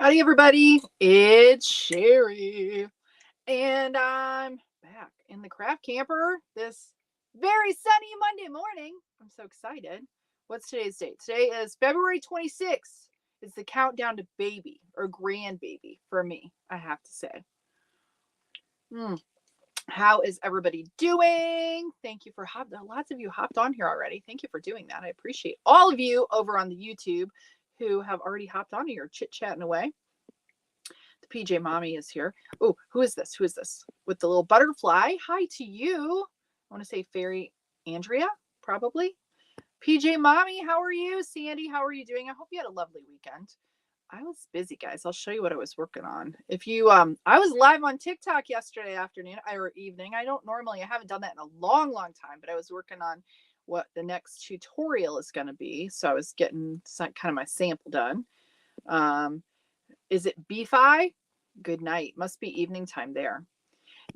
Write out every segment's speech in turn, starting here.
Howdy, everybody. It's Cheri, and I'm back in the craft camper this very sunny Monday morning. I'm so excited. What's today's date? Today is February 26th. It's the countdown to baby or grandbaby for me, I have to say. How is everybody doing? Thank you for lots of you hopped on here already. Thank you for doing that. I appreciate all of you over on the YouTube who have already hopped on here chit-chatting away. The PJ mommy is here. Oh, who is this? Who is this? With the little butterfly. Hi to you. I want to say Fairy Andrea, probably. PJ mommy, how are you? Sandy, how are you doing? I hope you had a lovely weekend. I was busy, guys. I'll show you what I was working on. If you I was live on TikTok yesterday afternoon or evening. I haven't done that in a long time, but I was working on what the next tutorial is going to be. So I was getting kind of my sample done. Is it B5? Good night. Must be evening time there.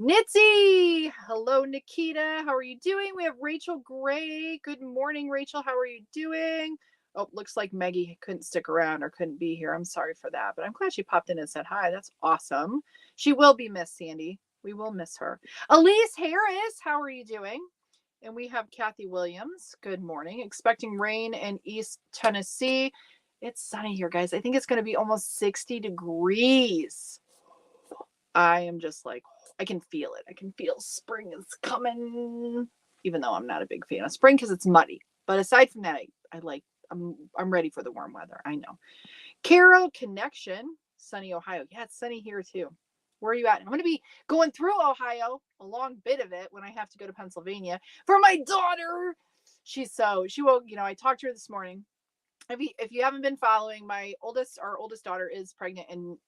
Nitzy! Hello, Nikita. How are you doing? We have Rachel Gray. Good morning, Rachel. How are you doing? Oh, looks like Maggie couldn't stick around or couldn't be here. I'm sorry for that, but I'm glad she popped in and said hi. That's awesome. She will be missed, Sandy. We will miss her. Elise Harris, how are you doing? And we have Kathy Williams. Good morning. Expecting rain in East Tennessee. It's sunny here, guys. I think it's going to be almost 60 degrees. I am just like, I can feel it. I can feel spring is coming, even though I'm not a big fan of spring because it's muddy. But aside from that, I'm ready for the warm weather. I know. Carol Connection, sunny Ohio. Yeah, it's sunny here too. Where are you at? I'm going to be going through Ohio, a long bit of it, when I have to go to Pennsylvania for my daughter. She woke, I talked to her this morning. If you haven't been following, our oldest daughter is pregnant, and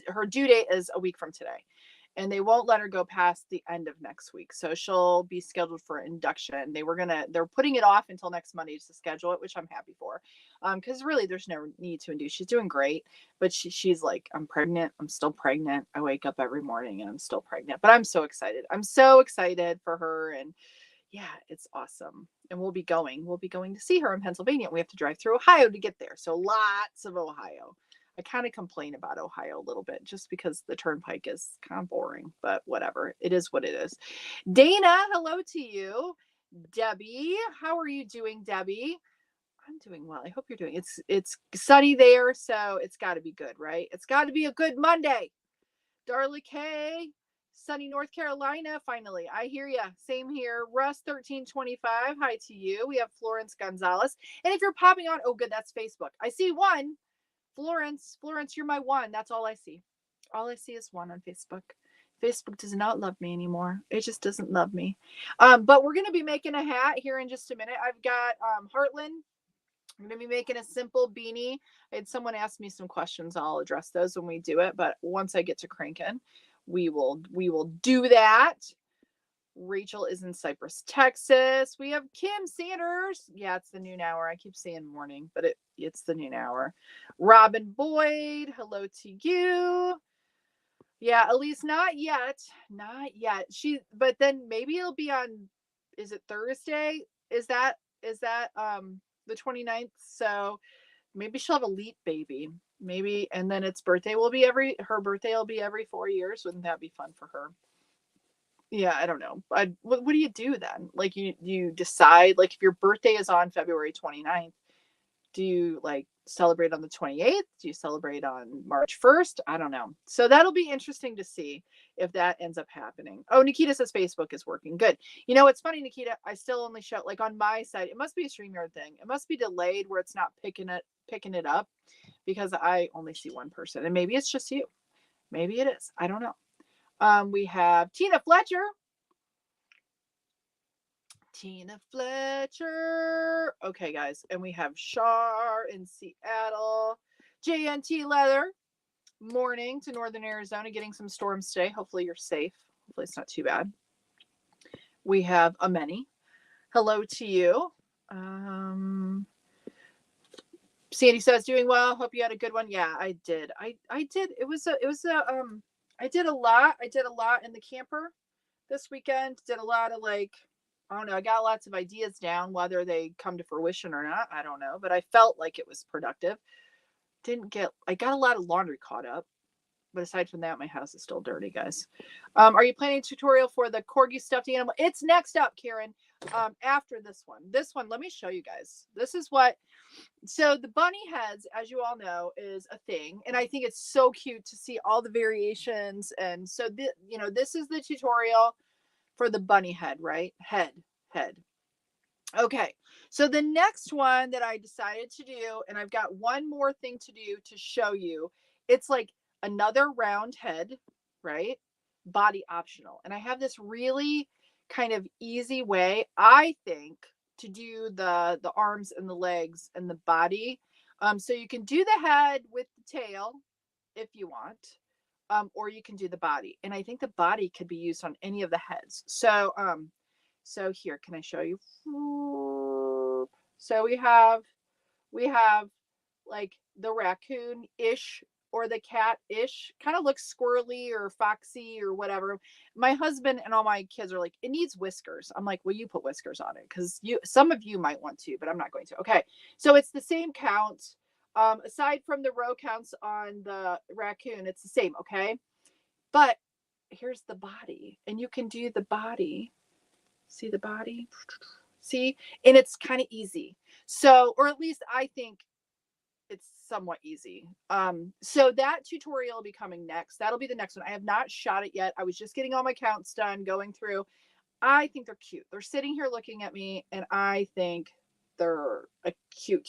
her due date is a week from today, and they won't let her go past the end of next week. So she'll be scheduled for induction. They're putting it off until next Monday to schedule it, which I'm happy for. Because really there's no need to induce. She's doing great, but she's like, I'm pregnant. I'm still pregnant. I wake up every morning and I'm still pregnant, but I'm so excited. I'm so excited for her. And yeah, it's awesome. And we'll be going to see her in Pennsylvania. We have to drive through Ohio to get there. So lots of Ohio. I kind of complain about Ohio a little bit just because the turnpike is kind of boring, but whatever. It is what it is. Dana, hello to you. Debbie, how are you doing, Debbie? I'm doing well. I hope you're doing. It's sunny there, so it's got to be good, right? It's got to be a good Monday. Darla K, sunny North Carolina, finally. I hear ya. Same here. Russ 1325, hi to you. We have Florence Gonzalez. And if you're popping on, oh good, that's Facebook. I see one. Florence, you're my one. That's all I see. All I see is one on Facebook. Facebook does not love me anymore. It just doesn't love me. But we're going to be making a hat here in just a minute. I've got Heartland. I'm going to be making a simple beanie. I had someone ask me some questions. I'll address those when we do it. But once I get to cranking, we will do that. Rachel is in Cypress, Texas. We have Kim Sanders. Yeah, it's the noon hour. I keep saying morning, but it's the noon hour. Robin Boyd, hello to you. Yeah, at least not yet. But then maybe it'll be on, is it Thursday? Is that the 29th? So maybe she'll have a leap baby. Maybe, and then her birthday will be every 4 years. Wouldn't that be fun for her? Yeah, I don't know. What do you do then? Like you decide, like if your birthday is on February 29th, do you like celebrate on the 28th? Do you celebrate on March 1st? I don't know. So that'll be interesting to see if that ends up happening. Oh, Nikita says Facebook is working. Good. You know, it's funny, Nikita, I still only show, like on my side, it must be a StreamYard thing. It must be delayed where it's not picking it up because I only see one person. And maybe it's just you. Maybe it is. I don't know. We have Tina Fletcher. Okay, guys. And we have Shar in Seattle. JNT Leather. Morning to Northern Arizona. Getting some storms today. Hopefully you're safe. Hopefully it's not too bad. We have Ameni. Hello to you. Sandy says, doing well. Hope you had a good one. Yeah, I did. I did. I did a lot. I did a lot in the camper this weekend. Did a lot of I don't know. I got lots of ideas down. Whether they come to fruition or not, I don't know. But I felt like it was productive. I got a lot of laundry caught up. But aside from that, my house is still dirty, guys. Are you planning a tutorial for the corgi stuffed animal? It's next up, Karen. After this one. This one, let me show you guys. This is what, so the bunny heads, as you all know, is a thing. And I think it's so cute to see all the variations. And so, this is the tutorial for the bunny head, right? Head. Okay, so the next one that I decided to do, and I've got one more thing to do to show you, it's like another round head, right? Body optional. And I have this really kind of easy way, I think, to do the arms and the legs and the body. So you can do the head with the tail if you want, or you can do the body. And I think the body could be used on any of the heads. So here, can I show you? So we have like the raccoon-ish or the cat-ish. Kind of looks squirrely or foxy or whatever. My husband and all my kids are like, it needs whiskers. I'm like, well, you put whiskers on it because some of you might want to, but I'm not going to. Okay, so it's the same count. Aside from the row counts on the raccoon, it's the same, okay? But here's the body, and you can do the body. See the body? See? And it's kind of easy. So, or at least I think it's somewhat easy. So that tutorial will be coming next. That'll be the next one. I have not shot it yet. I was just getting all my counts done, going through. I think they're cute. They're sitting here looking at me, and I think they're a cute.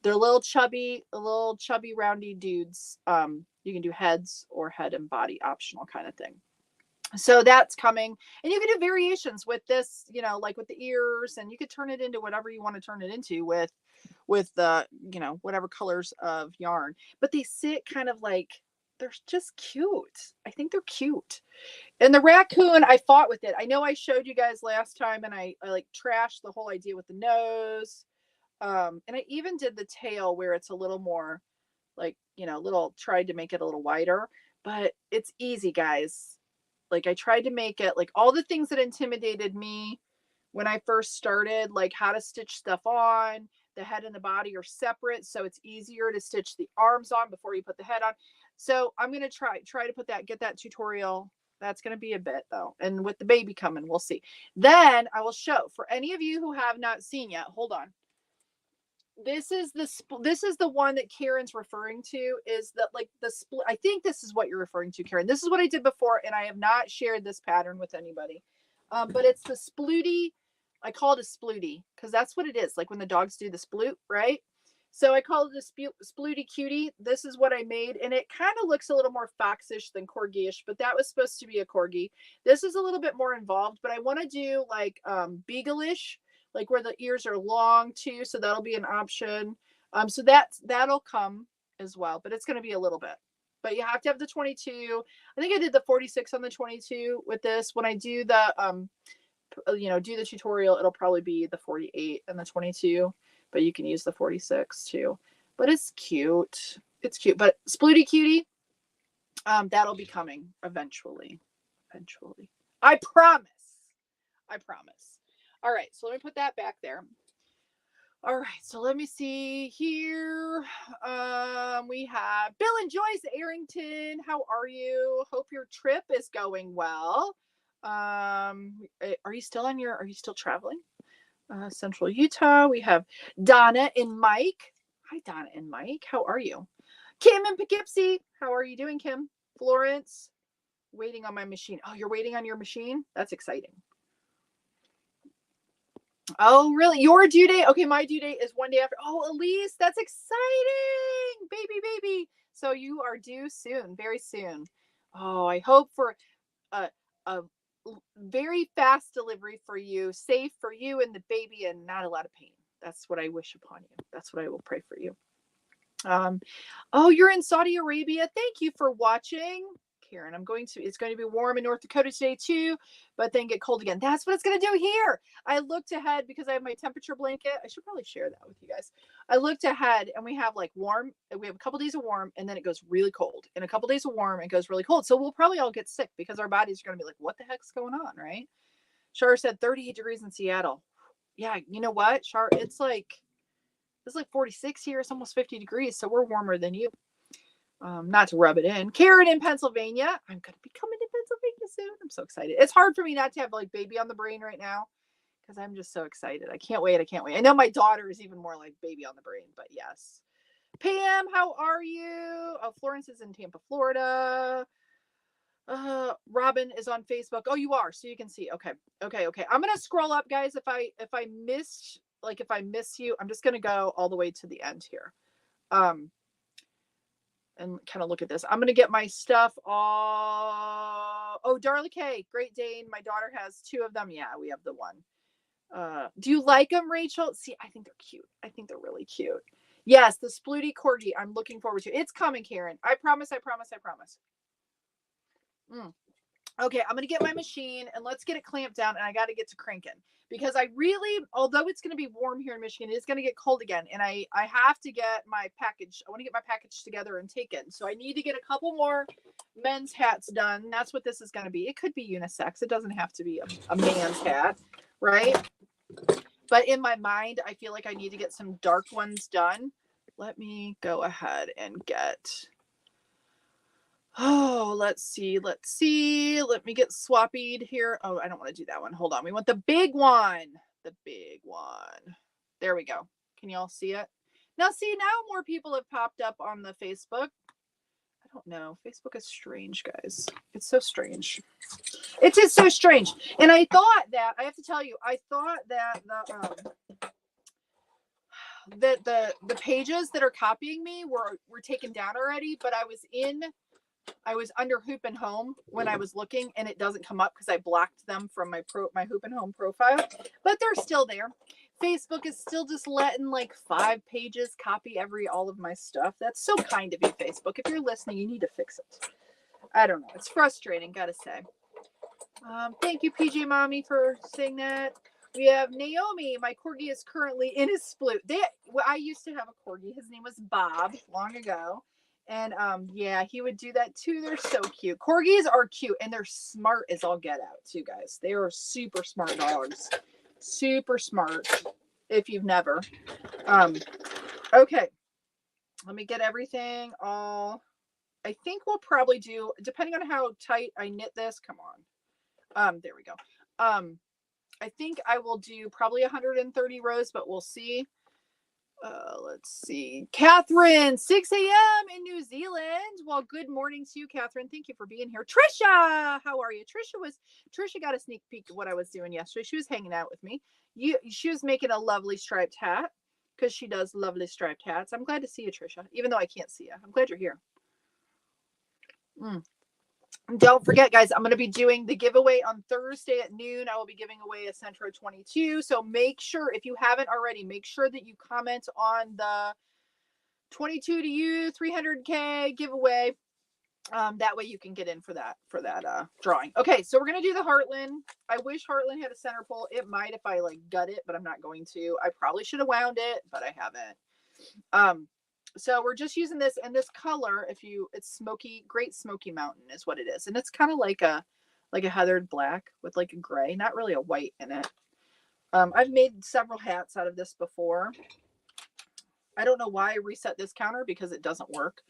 They're little chubby, roundy dudes. You can do heads or head and body optional kind of thing. So that's coming, and you can do variations with this, like with the ears, and you could turn it into whatever you want to turn it into with the, whatever colors of yarn, but they sit kind of like, they're just cute. I think they're cute. And the raccoon, I fought with it. I know I showed you guys last time, and I like trashed the whole idea with the nose. And I even did the tail where it's a little more like, tried to make it a little wider, but it's easy, guys. Like I tried to make it like all the things that intimidated me when I first started, like how to stitch stuff on. The head and the body are separate, so it's easier to stitch the arms on before you put the head on. So I'm going to try to get that tutorial. That's going to be a bit though. And with the baby coming, we'll see. Then I will show for any of you who have not seen yet. Hold on. This is the one that Karen's referring to, is that like the split. I think this is what you're referring to, Karen. This is what I did before, and I have not shared this pattern with anybody. But it's the splooty. I call it a splooty because that's what it is. Like when the dogs do the sploot, right? So I call it a splooty cutie. This is what I made, and it kind of looks a little more foxish than corgi-ish, but that was supposed to be a corgi. This is a little bit more involved, but I want to do like beagle-ish, like where the ears are long too. So that'll be an option. So that'll come as well, but it's going to be a little bit, but you have to have the 22. I think I did the 46 on the 22 with this. When I do the, do the tutorial, it'll probably be the 48 and the 22, but you can use the 46 too, but it's cute. It's cute, but splooty cutie, that'll be coming eventually. I promise. All right, so let me put that back there. All right, so let me see here. We have Bill and Joyce Arrington. How are you? Hope your trip is going well. Are you still traveling? Central Utah. We have Donna and Mike. Hi, Donna and Mike. How are you? Kim and Poughkeepsie. How are you doing, Kim? Florence. Waiting on my machine. Oh, you're waiting on your machine? That's exciting. Oh, really? Your due date? Okay, my due date is one day after. Oh, Elise, that's exciting. Baby. So you are due soon, very soon. Oh, I hope for a very fast delivery for you, safe for you and the baby, and not a lot of pain. That's what I wish upon you. That's what I will pray for you. Oh, you're in Saudi Arabia. Thank you for watching. Karen, it's going to be warm in North Dakota today too, but then get cold again. That's what it's going to do here. I looked ahead because I have my temperature blanket. I should probably share that with you guys. I looked ahead and we have like warm. We have a couple days of warm and then it goes really cold. And a couple days of warm and it goes really cold. So we'll probably all get sick because our bodies are going to be like, what the heck's going on, right? Char said 38 degrees in Seattle. Yeah, you know what, Char? It's like It's like 46 here. It's almost 50 degrees. So we're warmer than you. Not to rub it in. Karen in Pennsylvania. I'm going to be coming to Pennsylvania soon. I'm so excited. It's hard for me not to have like baby on the brain right now because I'm just so excited. I can't wait. I can't wait. I know my daughter is even more like baby on the brain, but yes. Pam, how are you? Oh, Florence is in Tampa, Florida. Robin is on Facebook. Oh, you are, so you can see. Okay. I'm gonna scroll up, guys. If I miss you, I'm just gonna go all the way to the end here. And kind of look at this. I'm gonna get my stuff all. Oh, Darla K, Great Dane. My daughter has 2 of them. Yeah, we have the one. Do you like them, Rachel? See, I think they're cute. I think they're really cute. Yes, the Splooty Corgi. I'm looking forward to it. It's coming, Karen. I promise. Okay, I'm going to get my machine and let's get it clamped down, and I got to get to cranking because I really, although it's going to be warm here in Michigan, it's going to get cold again, and I have to get my package. I want to get my package together and taken. So I need to get a couple more men's hats done. That's what this is going to be. It could be unisex. It doesn't have to be a man's hat, right? But in my mind, I feel like I need to get some dark ones done. Let me go ahead and get... Oh, let's see. Let me get swappied here. Oh, I don't want to do that one. Hold on. We want the big one. There we go. Can y'all see it? Now, see, now more people have popped up on the Facebook. I don't know. Facebook is strange, guys. It's so strange. It is so strange. And I thought that, I have to tell you, I thought that the pages that are copying me were taken down already, but I was under Hoop and Home when I was looking, and it doesn't come up because I blocked them from my Hoop and Home profile, but they're still there. Facebook is still just letting like 5 pages copy all of my stuff. That's so kind of you, Facebook. If you're listening, you need to fix it. I don't know. It's frustrating, gotta say. Thank you, PJ Mommy, for saying that. We have Naomi. My corgi is currently in his sploot. I used to have a corgi. His name was Bob long ago. And yeah, he would do that too. They're so cute. Corgis are cute, and they're smart as all get out too, guys. They are super smart dogs. Super smart if you've never. Okay. Let me get everything all. I think we'll probably do, depending on how tight I knit this. Come on. There we go. I think I will do probably 130 rows, but we'll see. Let's see. Catherine, 6 a.m. in New Zealand. Well, good morning to you, Catherine. Thank you for being here. Trisha, how are you? Trisha got a sneak peek of what I was doing yesterday. She was hanging out with me. She was making a lovely striped hat because she does lovely striped hats. I'm glad to see you, Trisha, even though I can't see you. I'm glad you're here. Don't forget, guys, I'm going to be doing the giveaway on Thursday at noon. I will be giving away a Centro 22. So make sure, if you haven't already, make sure that you comment on the 22 to you 300K giveaway. That way you can get in for that drawing. Okay, so we're going to do the Heartland. I wish Heartland had a center pole. It might if I like gut it, but I'm not going to. I probably should have wound it, but I haven't. So we're just using this, and this color, it's smoky, Great Smoky Mountain is what it is. And it's kind of like a heathered black with like a gray, not really a white in it. I've made several hats out of this before. I don't know why I reset this counter because it doesn't work.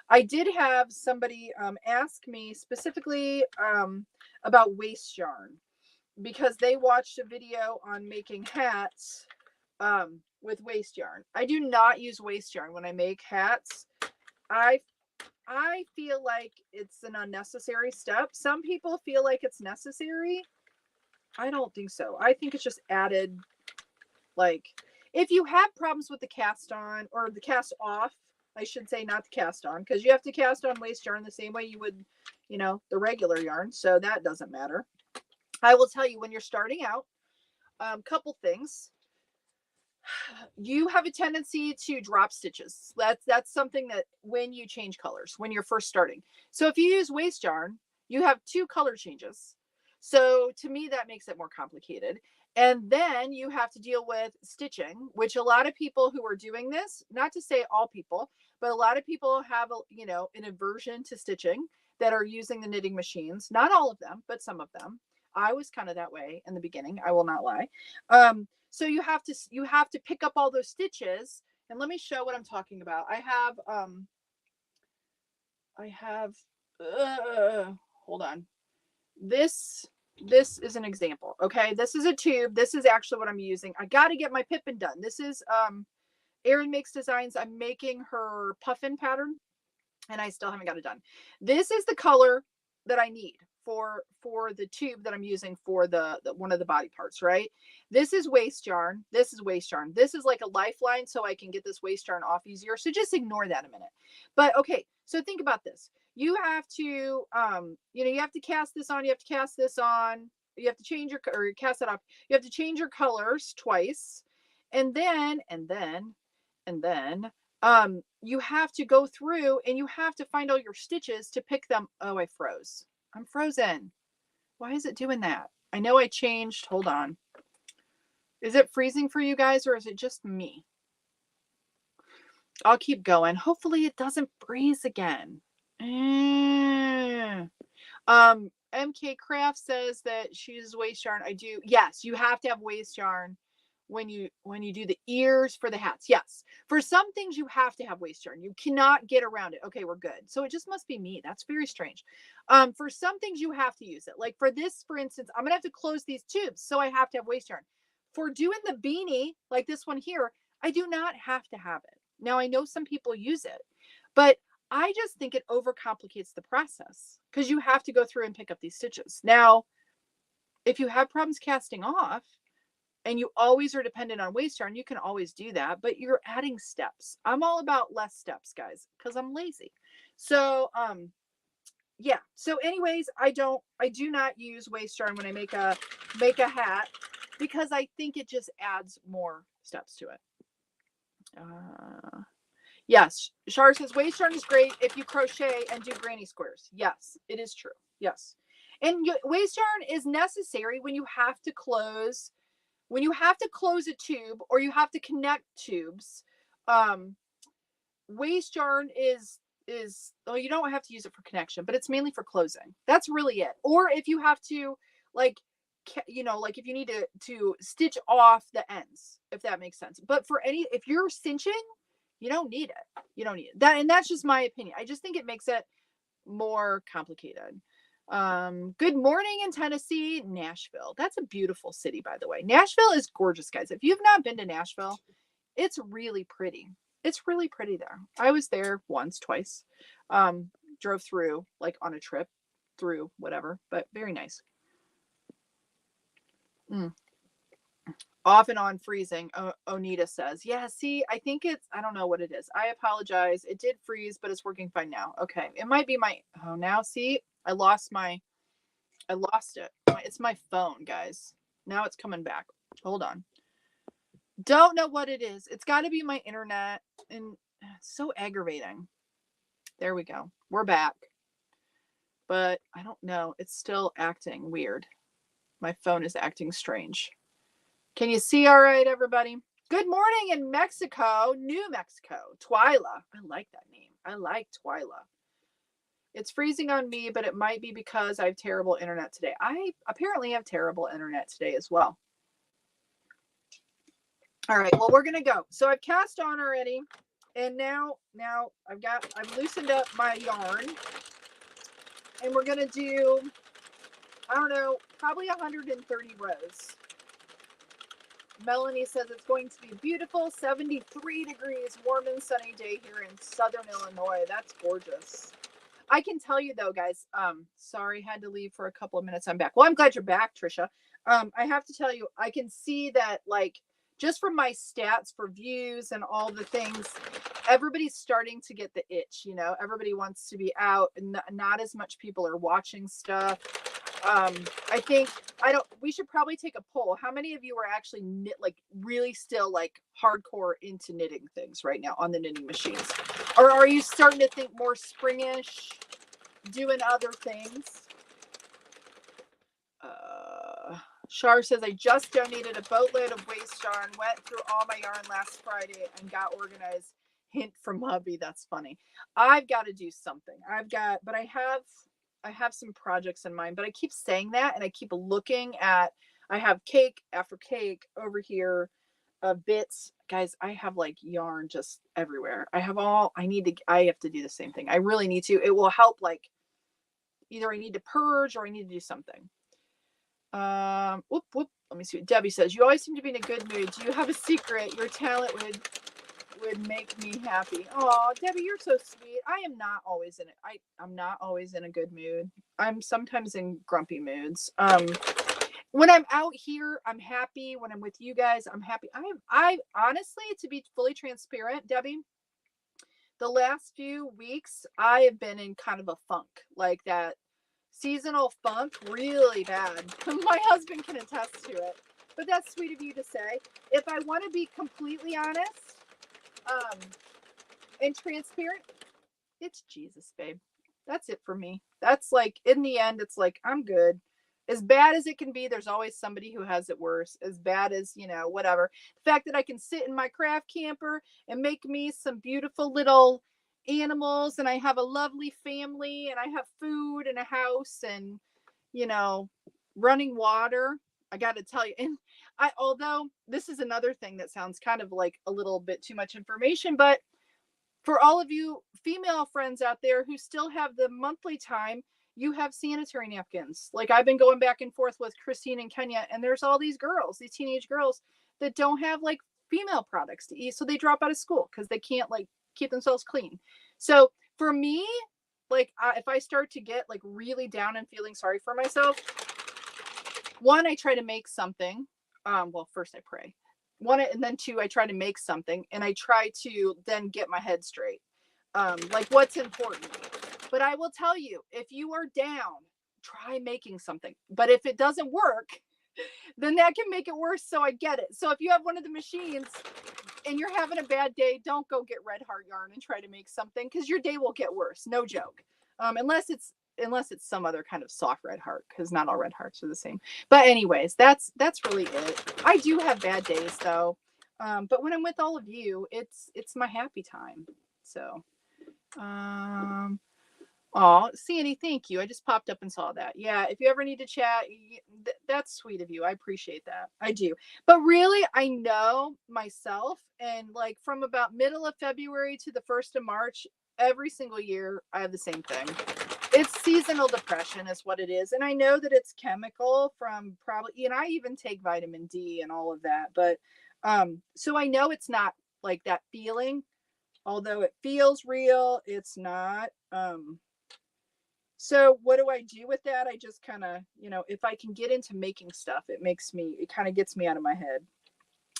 I did have somebody ask me specifically about waste yarn because they watched a video on making hats with waste yarn. I do not use waste yarn when I make hats. I feel like it's an unnecessary step. Some people feel like it's necessary. I don't think so. I think it's just added. Like, if you have problems with the cast on or the cast off, I should say, not the cast on, because you have to cast on waste yarn the same way you would, the regular yarn. So that doesn't matter. I will tell you, when you're starting out, couple things. You have a tendency to drop stitches. That's something that when you change colors, when you're first starting. So if you use waste yarn, you have 2 color changes. So to me, that makes it more complicated. And then you have to deal with stitching, which a lot of people who are doing this, not to say all people, but a lot of people have, an aversion to stitching that are using the knitting machines. Not all of them, but some of them. I was kind of that way in the beginning. I will not lie. So you have to pick up all those stitches And let me show what I'm talking about. I have, hold on. This is an example. Okay. This is a tube. This is actually what I'm using. I got to get my Pippin done. This is, Erin Makes Designs. I'm making her puffin pattern and I still haven't got it done. This is the color that I need for the tube that I'm using for the one of the body parts, right? This is waste yarn. This is waste yarn. This is like a lifeline so I can get this waste yarn off easier. So just ignore that a minute. But okay, so think about this. You have to you have to cast this on, you have to cast this on, you have to change your or cast it off. You have to change your colors twice. And then you have to go through and you have to find all your stitches to pick them. Oh, I froze. I'm frozen. Why is it doing that? I know I changed. Hold on. Is it freezing for you guys or is it just me? I'll keep going. Hopefully it doesn't freeze again. MK Craft says that she uses waste yarn. I do. Yes, you have to have waste yarn when you do the ears for the hats. Yes. For some things you have to have waste yarn. You cannot get around it. Okay, we're good. So it just must be me. That's very strange. For some things you have to use it. Like for this, for instance, I'm going to have to close these tubes. So I have to have waste yarn. For doing the beanie, like this one here, I do not have to have it. Now I know some people use it, but I just think it overcomplicates the process because you have to go through and pick up these stitches. Now, if you have problems casting off and you always are dependent on waste yarn, you can always do that, but you're adding steps. I'm all about less steps, guys, because I'm lazy. So, yeah. So anyways, I do not use waste yarn when I make a hat because I think it just adds more steps to it. Yes, Shar says waist yarn is great if you crochet and do granny squares. Yes, it is true. Yes. And waist yarn is necessary when you have to close a tube or you have to connect tubes. Waist yarn is well, you don't have to use it for connection, but it's mainly for closing. That's really it. Or if you have to like like if you need to stitch off the ends, if that makes sense. But if you're cinching, you don't need it. You don't need it. And that's just my opinion. I just think it makes it more complicated. Good morning in Tennessee, Nashville. That's a beautiful city, by the way. Nashville is gorgeous, guys. If you've not been to Nashville, it's really pretty. It's really pretty there. I was there once, twice. Drove through like on a trip through whatever, but very nice. Off and on freezing. Onita says, yeah, see, I think I don't know what it is. I apologize. It did freeze, but it's working fine now. Okay. It might be now see, I lost it. It's my phone, guys. Now it's coming back. Hold on. Don't know what it is. It's got to be my internet and it's so aggravating. There we go. We're back. But I don't know. It's still acting weird. My phone is acting strange. Can you see all right, everybody? Good morning in Mexico, New Mexico. Twyla. I like that name. I like Twyla. It's freezing on me, but it might be because I have terrible internet today. I apparently have terrible internet today as well. All right, well, we're going to go. So I've cast on already. And now I've loosened up my yarn. And we're going to do, I don't know, probably 130 rows. Melanie says it's going to be beautiful, 73 degrees, warm and sunny day here in Southern Illinois. That's gorgeous. I can tell you though, guys, sorry, had to leave for a couple of minutes. I'm back. Well, I'm glad you're back, Trisha. I have to tell you, I can see that like just from my stats for views and all the things, everybody's starting to get the itch, everybody wants to be out and not as much people are watching stuff. I think we should probably take a poll. How many of you are actually really still like hardcore into knitting things right now on the knitting machines? Or are you starting to think more springish, doing other things? Shar says, I just donated a boatload of waste yarn, went through all my yarn last Friday and got organized. Hint from hubby. That's funny. I've got to do something. But I have some projects in mind, but I keep saying that and I keep looking at, I have cake after cake over here of bits guys, I have like yarn just everywhere. I have to do the same thing. I really need to. It will help, like, either I need to purge or I need to do something. Whoop, whoop. Let me see what Debbie says. You always seem to be in a good mood. Do you have a secret? Your talent would make me happy. Oh, Debbie, you're so sweet. I am not always I'm not always in a good mood. I'm sometimes in grumpy moods. When I'm out here, I'm happy. When I'm with you guys, I'm happy. I honestly, to be fully transparent, Debbie, the last few weeks, I have been in kind of a funk, like that seasonal funk, really bad. My husband can attest to it. But that's sweet of you to say. If I want to be completely honest, and transparent, it's Jesus, babe. That's it for me. That's like, in the end, it's like, I'm good. As bad as it can be, there's always somebody who has it worse. As bad as, whatever. The fact that I can sit in my craft camper and make me some beautiful little animals, and I have a lovely family, and I have food and a house, and, running water. I got to tell you, and although this is another thing that sounds kind of like a little bit too much information, but for all of you female friends out there who still have the monthly time, you have sanitary napkins. Like, I've been going back and forth with Christine and Kenya, and there's all these girls, these teenage girls that don't have like female products to eat. So they drop out of school because they can't like keep themselves clean. So for me, like, if I start to get like really down and feeling sorry for myself, one, I try to make something. Well, first I pray. One, and then two, I try to make something, and I try to then get my head straight. Like, what's important. But I will tell you, if you are down, try making something. But if it doesn't work, then that can make it worse. So I get it. So if you have one of the machines and you're having a bad day, don't go get red heart yarn and try to make something, because your day will get worse. No joke. Unless it's some other kind of soft red heart, because not all red hearts are the same. But anyways, that's really it. I do have bad days though. But when I'm with all of you, it's my happy time. So, oh, Sandy, thank you. I just popped up and saw that. Yeah, if you ever need to chat, that's sweet of you. I appreciate that. I do. But really, I know myself, and like from about middle of February to the 1st of March, every single year, I have the same thing. It's seasonal depression is what it is. And I know that it's chemical from probably, and I even take vitamin D and all of that. But so I know it's not like that feeling, although it feels real, it's not. So what do I do with that? I just kind of, if I can get into making stuff, it kind of gets me out of my head,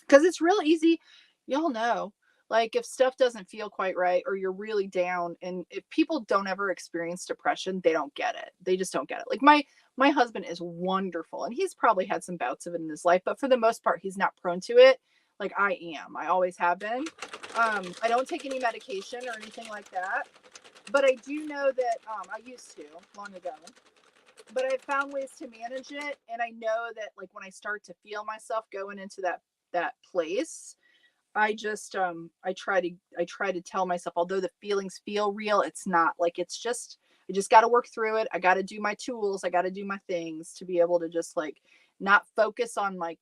because it's real easy. Y'all know, like, if stuff doesn't feel quite right, or you're really down, and if people don't ever experience depression, they don't get it. They just don't get it. Like, my husband is wonderful, and he's probably had some bouts of it in his life, but for the most part, he's not prone to it. Like I am. I always have been. I don't take any medication or anything like that. But I do know that I used to long ago. But I've found ways to manage it, and I know that, like, when I start to feel myself going into that place, I just I try to tell myself, although the feelings feel real, it's not. Like, it's just, I just got to work through it. I got to do my tools. I got to do my things to be able to just like not focus on like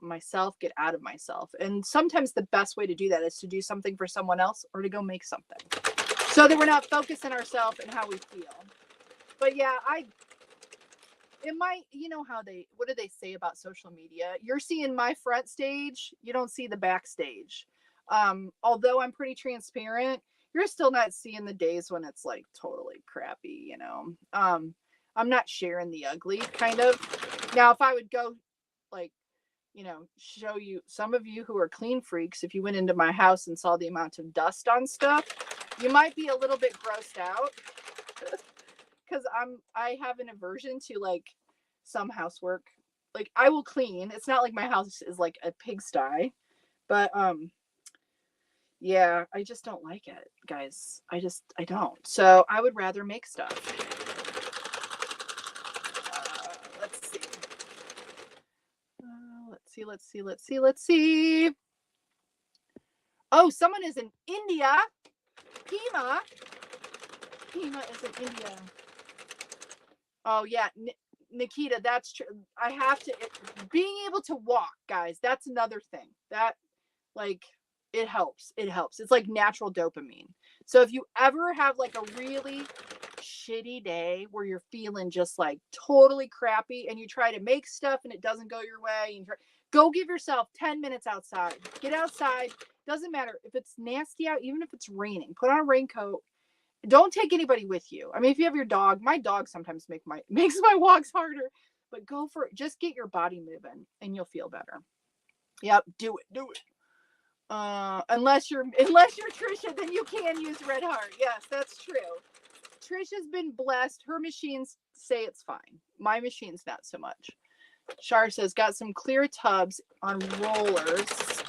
myself, get out of myself. And sometimes the best way to do that is to do something for someone else, or to go make something, so that we're not focusing ourselves and how we feel. But yeah, it might, what do they say about social media? You're seeing my front stage, you don't see the backstage. Although I'm pretty transparent, you're still not seeing the days when it's like totally crappy. I'm not sharing the ugly, kind of. Now, if I would go like, show you, some of you who are clean freaks, if you went into my house and saw the amount of dust on stuff, you might be a little bit grossed out, because I have an aversion to like some housework. Like, I will clean. It's not like my house is like a pigsty, but yeah, I just don't like it, guys. I don't. So I would rather make stuff. Let's see. Let's see. Oh, someone is in India. Pima is in India. Oh yeah, Nikita, that's true. I have to being able to walk, guys. That's another thing. That, like, It helps. It helps. It's like natural dopamine. So if you ever have like a really shitty day where you're feeling just like totally crappy and you try to make stuff and it doesn't go your way, and go give yourself 10 minutes outside. Get outside. Doesn't matter if it's nasty out, even if it's raining. Put on a raincoat. Don't take anybody with you. I mean, if you have your dog, my dog sometimes makes my walks harder, but go for it. Just get your body moving and you'll feel better. Yep, do it. Do it. Unless you're Trisha, then you can use Red Heart. Yes, that's true. Trisha's been blessed. Her machines say it's fine. My machine's not so much. Char says, got some clear tubs on rollers.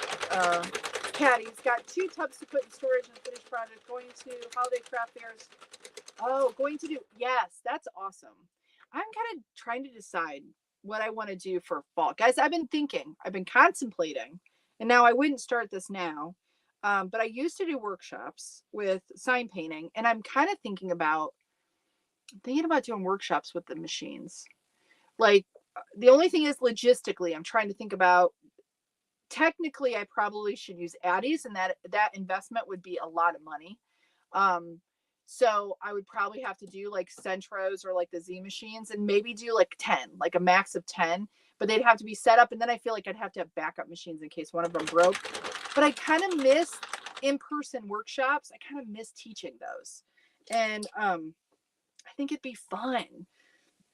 Patty's got 2 tubs to put in storage and finished project. Going to holiday craft fairs. Oh, going to do. Yes, that's awesome. I'm kind of trying to decide what I want to do for fall. Guys, I've been thinking. I've been contemplating. And now I wouldn't start this now. But I used to do workshops with sign painting. And I'm kind of thinking about doing workshops with the machines. Like, the only thing is logistically, I'm trying to think about, technically I probably should use Addies, and that investment would be a lot of money. So I would probably have to do like Centros or like the Z machines, and maybe do like 10, like a max of 10, but they'd have to be set up. And then I feel like I'd have to have backup machines in case one of them broke. But I kind of miss in-person workshops. I kind of miss teaching those. And I think it'd be fun,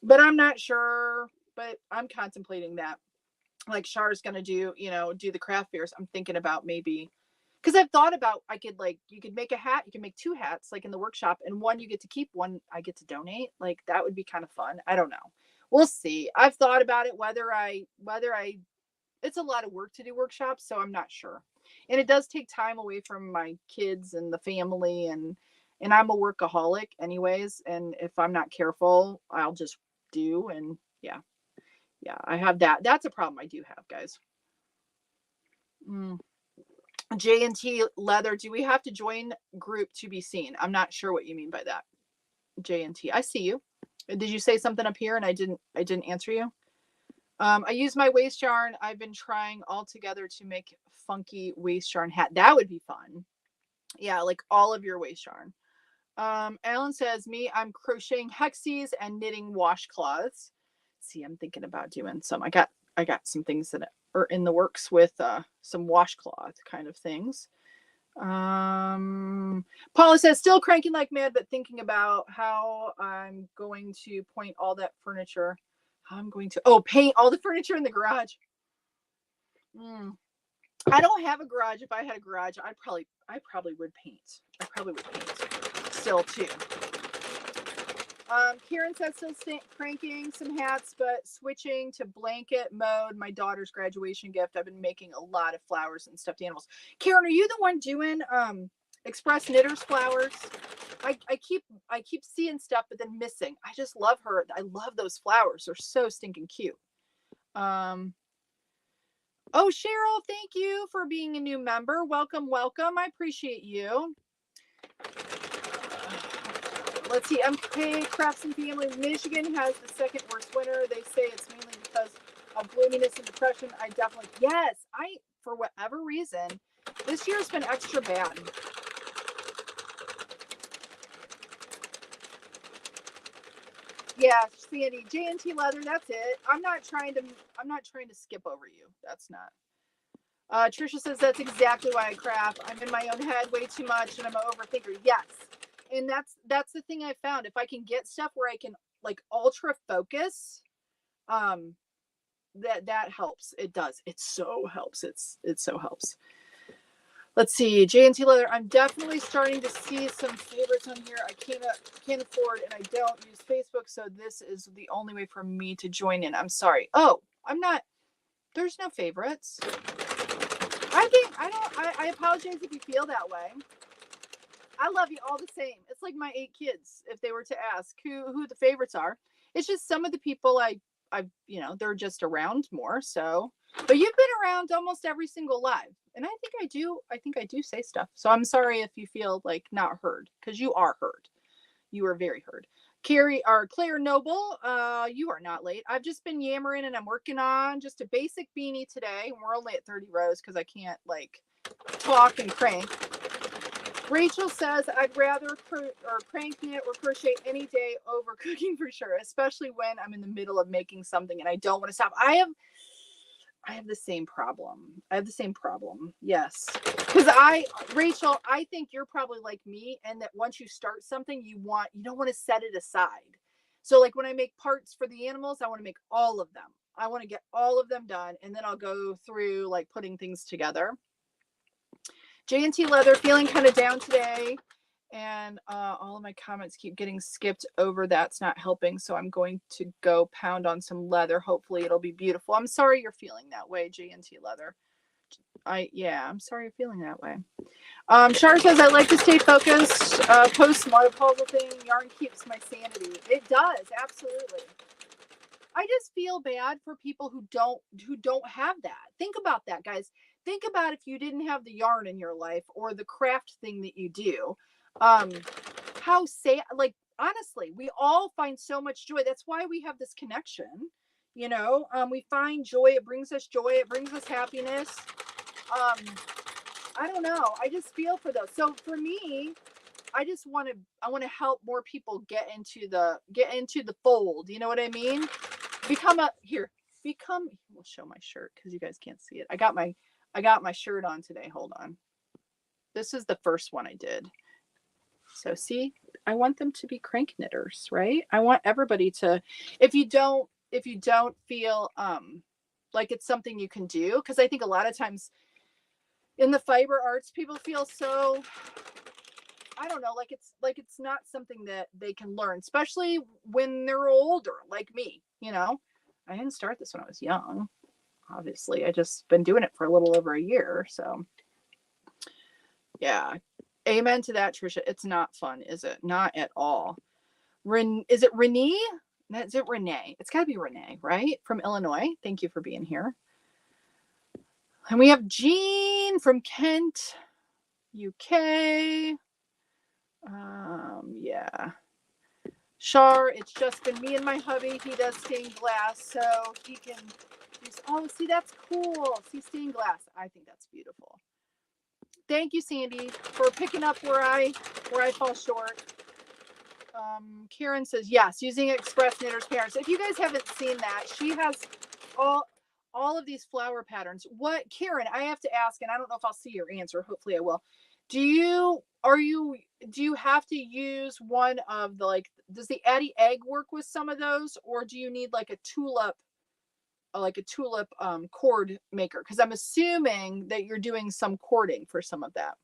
but I'm not sure, but I'm contemplating that. Like Char's going to do the craft fairs. I'm thinking about maybe, because I've thought about, you could make a hat, you can make 2 hats like in the workshop, and one you get to keep, one I get to donate. Like, that would be kind of fun. I don't know. We'll see. I've thought about it, whether I it's a lot of work to do workshops, so I'm not sure. And it does take time away from my kids and the family, and I'm a workaholic anyways, and if I'm not careful, I'll just do. And yeah, I have that. That's a problem I do have, guys. J&T Leather, do we have to join group to be seen? I'm not sure what you mean by that. J&T, I see you. Did you say something up here and I didn't answer you? I use my waste yarn. I've been trying all together to make funky waste yarn hat. That would be fun. Yeah, like all of your waste yarn. Alan says, I'm crocheting hexies and knitting washcloths. See, I'm thinking about doing some. I got some things that are in the works with some washcloth kind of things. Paula says, still cranking like mad, but thinking about how I'm going to point all that furniture. How I'm going to paint all the furniture in the garage. I don't have a garage. If I had a garage, I probably would paint. I probably would paint still too. Karen says, still cranking some hats, but switching to blanket mode. My daughter's graduation gift. I've been making a lot of flowers and stuffed animals. Karen, are you the one doing Express Knitters flowers? I keep seeing stuff, but then missing. I just love her. I love those flowers. They're so stinking cute. Oh, Cheryl, thank you for being a new member. Welcome. I appreciate you. Let's see. MK Crafts and Family. Michigan has the second worst winter. They say it's mainly because of gloominess and depression. Yes, for whatever reason, this year's been extra bad. Yeah, Sandy, J&T Leather, that's it. I'm not trying to skip over you. That's not. Trisha says, that's exactly why I craft. I'm in my own head way too much and I'm an overthinker. Yes. And that's the thing I found. If I can get stuff where I can like ultra focus, that helps. It does. It so helps. It so helps. Let's see, J&T Leather. I'm definitely starting to see some favorites on here. I can't afford, and I don't use Facebook, so this is the only way for me to join in. I'm sorry. Oh, I'm not. There's no favorites. I apologize if you feel that way. I love you all the same. It's like my 8 kids. If they were to ask who the favorites are, it's just some of the people they're just around more. So, but you've been around almost every single live, and I think I do say stuff. So I'm sorry if you feel like not heard, because you are heard. You are very heard. Cheri or Claire Noble, you are not late. I've just been yammering and I'm working on just a basic beanie today. We're only at 30 rows because I can't talk and crank. Rachel says, I'd rather crank knit or crochet any day over cooking for sure, especially when I'm in the middle of making something and I don't want to stop. I have the same problem. Yes. Because Rachel, I think you're probably like me, and that once you start something, you don't want to set it aside. So like when I make parts for the animals, I want to make all of them. I want to get all of them done, and then I'll go through like putting things together. J&T Leather, feeling kind of down today. And all of my comments keep getting skipped over. That's not helping. So I'm going to go pound on some leather. Hopefully it'll be beautiful. I'm sorry you're feeling that way, J&T Leather. I'm sorry you're feeling that way. Char says, I like to stay focused. Post smart puzzle thing. Yarn keeps my sanity. It does, absolutely. I just feel bad for people who don't have that. Think about that, guys. Think about if you didn't have the yarn in your life or the craft thing that you do. How sad, like, honestly, we all find so much joy. That's why we have this connection. You know, we find joy. It brings us joy. It brings us happiness. I don't know. I just feel for those. So for me, I want to help more people get into the fold. You know what I mean? We'll show my shirt because you guys can't see it. I got my shirt on today. Hold on. This is the first one I did. So see, I want them to be crank knitters, right? I want everybody to, if you don't feel like it's something you can do, because I think a lot of times in the fiber arts, people feel so, I don't know, like it's not something that they can learn, especially when they're older, like me, you know. I didn't start this when I was young. Obviously, I just been doing it for a little over a year. So yeah. Amen to that, Trisha. It's not fun, is it? Not at all. Is it Renee? Is it Renee? It's got to be Renee, right? From Illinois. Thank you for being here. And we have Jean from Kent, UK. Yeah. Char, it's just been me and my hubby. He does stained glass, so he can use. Oh, see, that's cool. See, stained glass. I think that's beautiful. Thank you, Sandy, for picking up where I fall short. Karen says, yes, using Express Knitter's Parents. If you guys haven't seen that, she has all of these flower patterns. What, Karen, I have to ask, and I don't know if I'll see your answer. Hopefully I will. Do you have to use one of the, like, does the Addie Egg work with some of those, or do you need like a tulip cord maker? Because I'm assuming that you're doing some cording for some of that.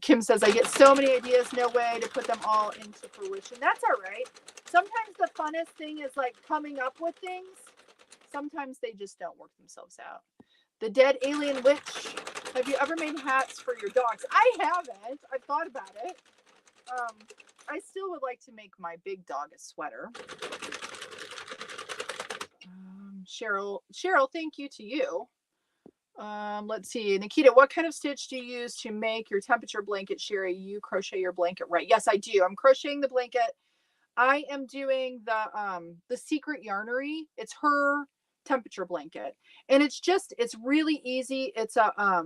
Kim says, I get so many ideas, no way to put them all into fruition. That's all right. Sometimes the funnest thing is like coming up with things. Sometimes they just don't work themselves out. The Dead Alien Witch. Have you ever made hats for your dogs? I haven't. I've thought about it. I still would like to make my big dog a sweater. Cheryl, thank you to you. Let's see, Nikita, what kind of stitch do you use to make your temperature blanket, Cheri? You crochet your blanket, right? Yes, I do. I'm crocheting the blanket. I am doing the Secret Yarnery. It's her temperature blanket, and it's really easy. It's a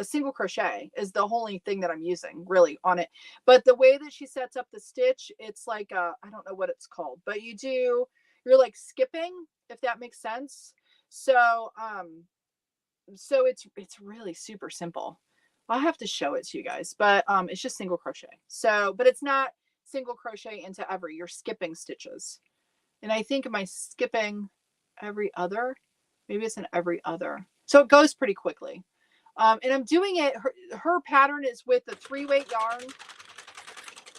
single crochet is the only thing that I'm using really on it. But the way that she sets up the stitch, it's like I don't know what it's called, but you're like skipping, if that makes sense. So it's really super simple. I'll have to show it to you guys, but it's just single crochet. So, but it's not single crochet into every, you're skipping stitches. And I think am I skipping every other? Maybe it's an every other. So it goes pretty quickly. And I'm doing it, her pattern is with the 3-weight yarn,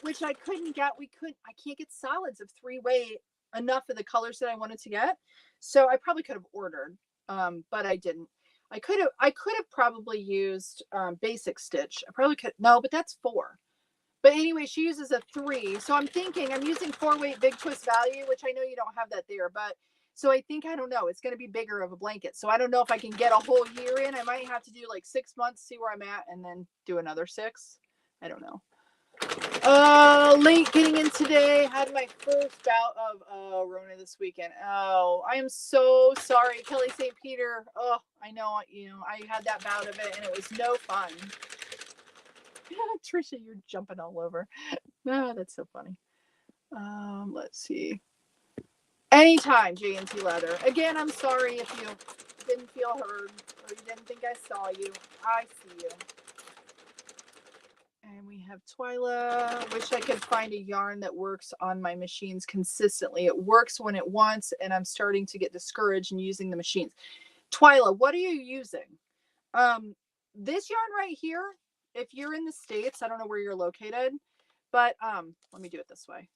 which I couldn't get. I can't get solids of 3-weight enough of the colors that I wanted to get. So I probably could have ordered, but I didn't. I could have probably used basic stitch. I probably could. No, but that's 4. But anyway, she uses a 3. So I'm thinking I'm using 4-weight big twist value, which I know you don't have that there. But so I think, I don't know, it's going to be bigger of a blanket. So I don't know if I can get a whole year in. I might have to do like 6 months, see where I'm at, and then do another 6. I don't know. Late getting in today. Had my first bout of Rona this weekend. Oh, I am so sorry, Kelly St. Peter. Oh, I know, I had that bout of it and it was no fun. Trisha, you're jumping all over. Oh, that's so funny. Let's see. Anytime, J&T Leather. Again, I'm sorry if you didn't feel heard or you didn't think I saw you. I see you. And we have Twyla. Wish I could find a yarn that works on my machines consistently. It works when it wants, and I'm starting to get discouraged in using the machines. Twyla, what are you using? This yarn right here, if you're in the States, I don't know where you're located, but let me do it this way.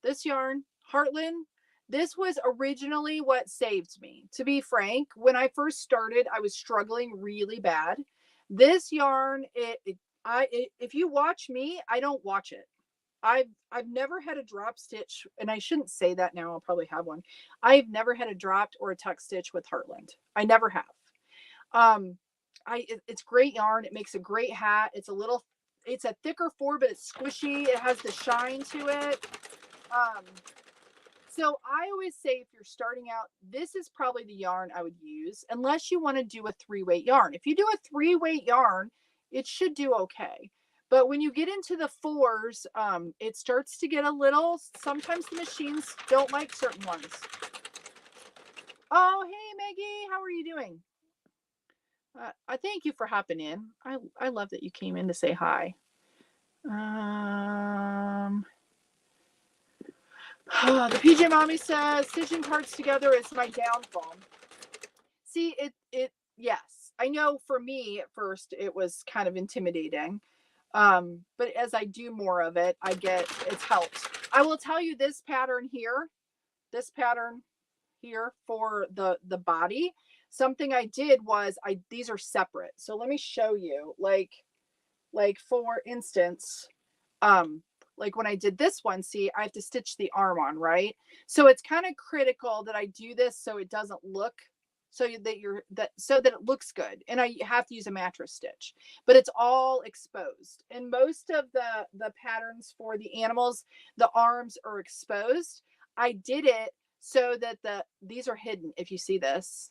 This yarn, Heartland, this was originally what saved me. To be frank, when I first started, I was struggling really bad. This yarn, if you watch me, I don't watch it. I've never had a drop stitch, and I shouldn't say that now. I'll probably have one. I've never had a dropped or a tuck stitch with Heartland. I never have. It's great yarn. It makes a great hat. It's a thicker 4, but it's squishy. It has the shine to it. So I always say if you're starting out, this is probably the yarn I would use, unless you want to do a 3-weight yarn. If you do a 3-weight yarn, it should do okay. But when you get into the 4s, it starts to get a little, sometimes the machines don't like certain ones. Oh, hey, Maggie, how are you doing? I thank you for hopping in. I love that you came in to say hi. The PJ Mommy says stitching cards together is my downfall. See, yes, I know for me at first it was kind of intimidating. But as I do more of it, it's helped. I will tell you this pattern here for the body, something I did was these are separate. So let me show you, like for instance, like when I did this one, see, I have to stitch the arm on, right? So it's kind of critical that I do this so it doesn't look so that it looks good. And I have to use a mattress stitch, but it's all exposed. And most of the patterns for the animals, the arms are exposed. I did it so that these are hidden, if you see this,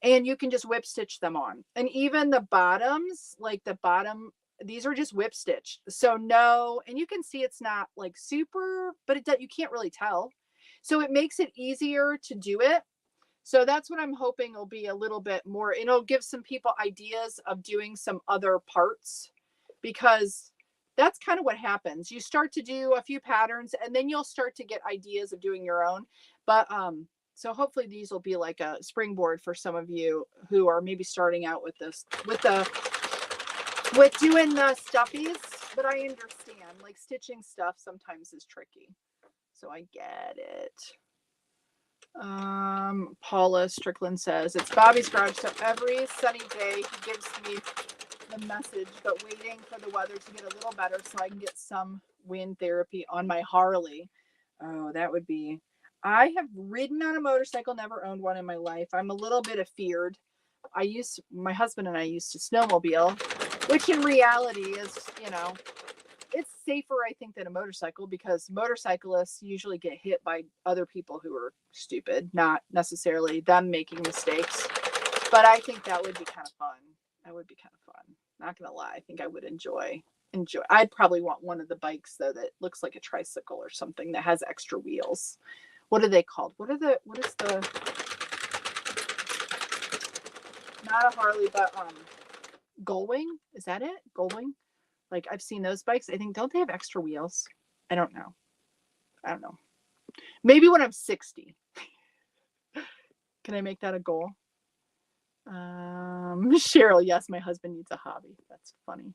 and you can just whip stitch them on. And even the bottoms, like the bottom, these are just whip stitched. So no, and you can see it's not like super, but you can't really tell. So it makes it easier to do it. So that's what I'm hoping will be a little bit more. It'll give some people ideas of doing some other parts, because that's kind of what happens. You start to do a few patterns and then you'll start to get ideas of doing your own. But so hopefully these will be like a springboard for some of you who are maybe starting out with this, with doing the stuffies. But I understand, like stitching stuff sometimes is tricky. So I get it. Paula Strickland says it's Bobby's garage, so every sunny day he gives me the message, but waiting for the weather to get a little better so I can get some wind therapy on my Harley. Oh, that would be. I have ridden on a motorcycle, never owned one in my life. I'm a little bit afeared. My husband and I used to snowmobile, which in reality is, it's safer, I think, than a motorcycle, because motorcyclists usually get hit by other people who are stupid, not necessarily them making mistakes. But I think that would be kind of fun. Not gonna lie, I think I would enjoy. I'd probably want one of the bikes though that looks like a tricycle or something that has extra wheels. What are they called? What is the, not a Harley, but Gullwing? Is that it? Gullwing? Like, I've seen those bikes. I think, don't they have extra wheels? I don't know. Maybe when I'm 60. Can I make that a goal? Cheryl, yes, my husband needs a hobby. That's funny.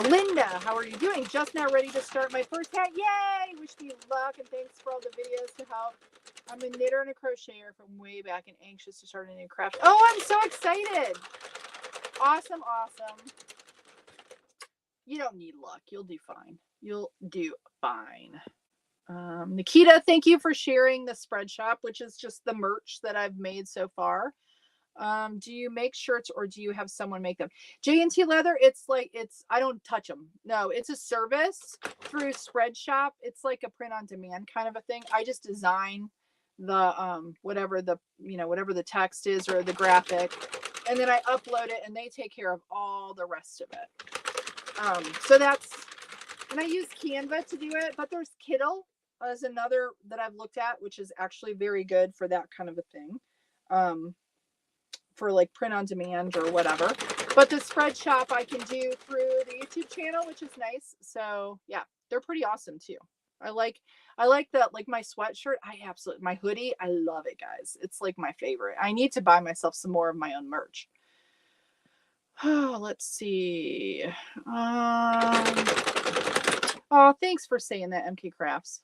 Linda, how are you doing? Just now ready to start my first hat. Yay! Wish me luck and thanks for all the videos to help. I'm a knitter and a crocheter from way back and anxious to start a new craft. Oh, I'm so excited. Awesome. You don't need luck. You'll do fine. Nikita, thank you for sharing the spread shop, which is just the merch that I've made so far. Do you make shirts or do you have someone make them? J&T Leather, it's like, I don't touch them. No, it's a service through Spreadshop. It's like a print on demand kind of a thing. I just design the whatever the whatever the text is or the graphic, and then I upload it and they take care of all the rest of it. So that's, and I use Canva to do it, but there's Kittl as another that I've looked at, which is actually very good for that kind of a thing. For like print on demand or whatever. But the Spreadshop I can do through the YouTube channel, which is nice. So yeah, they're pretty awesome too. I like that, like my sweatshirt. My hoodie. I love it, guys. It's like my favorite. I need to buy myself some more of my own merch. Oh, let's see. Oh, thanks for saying that, MK Crafts.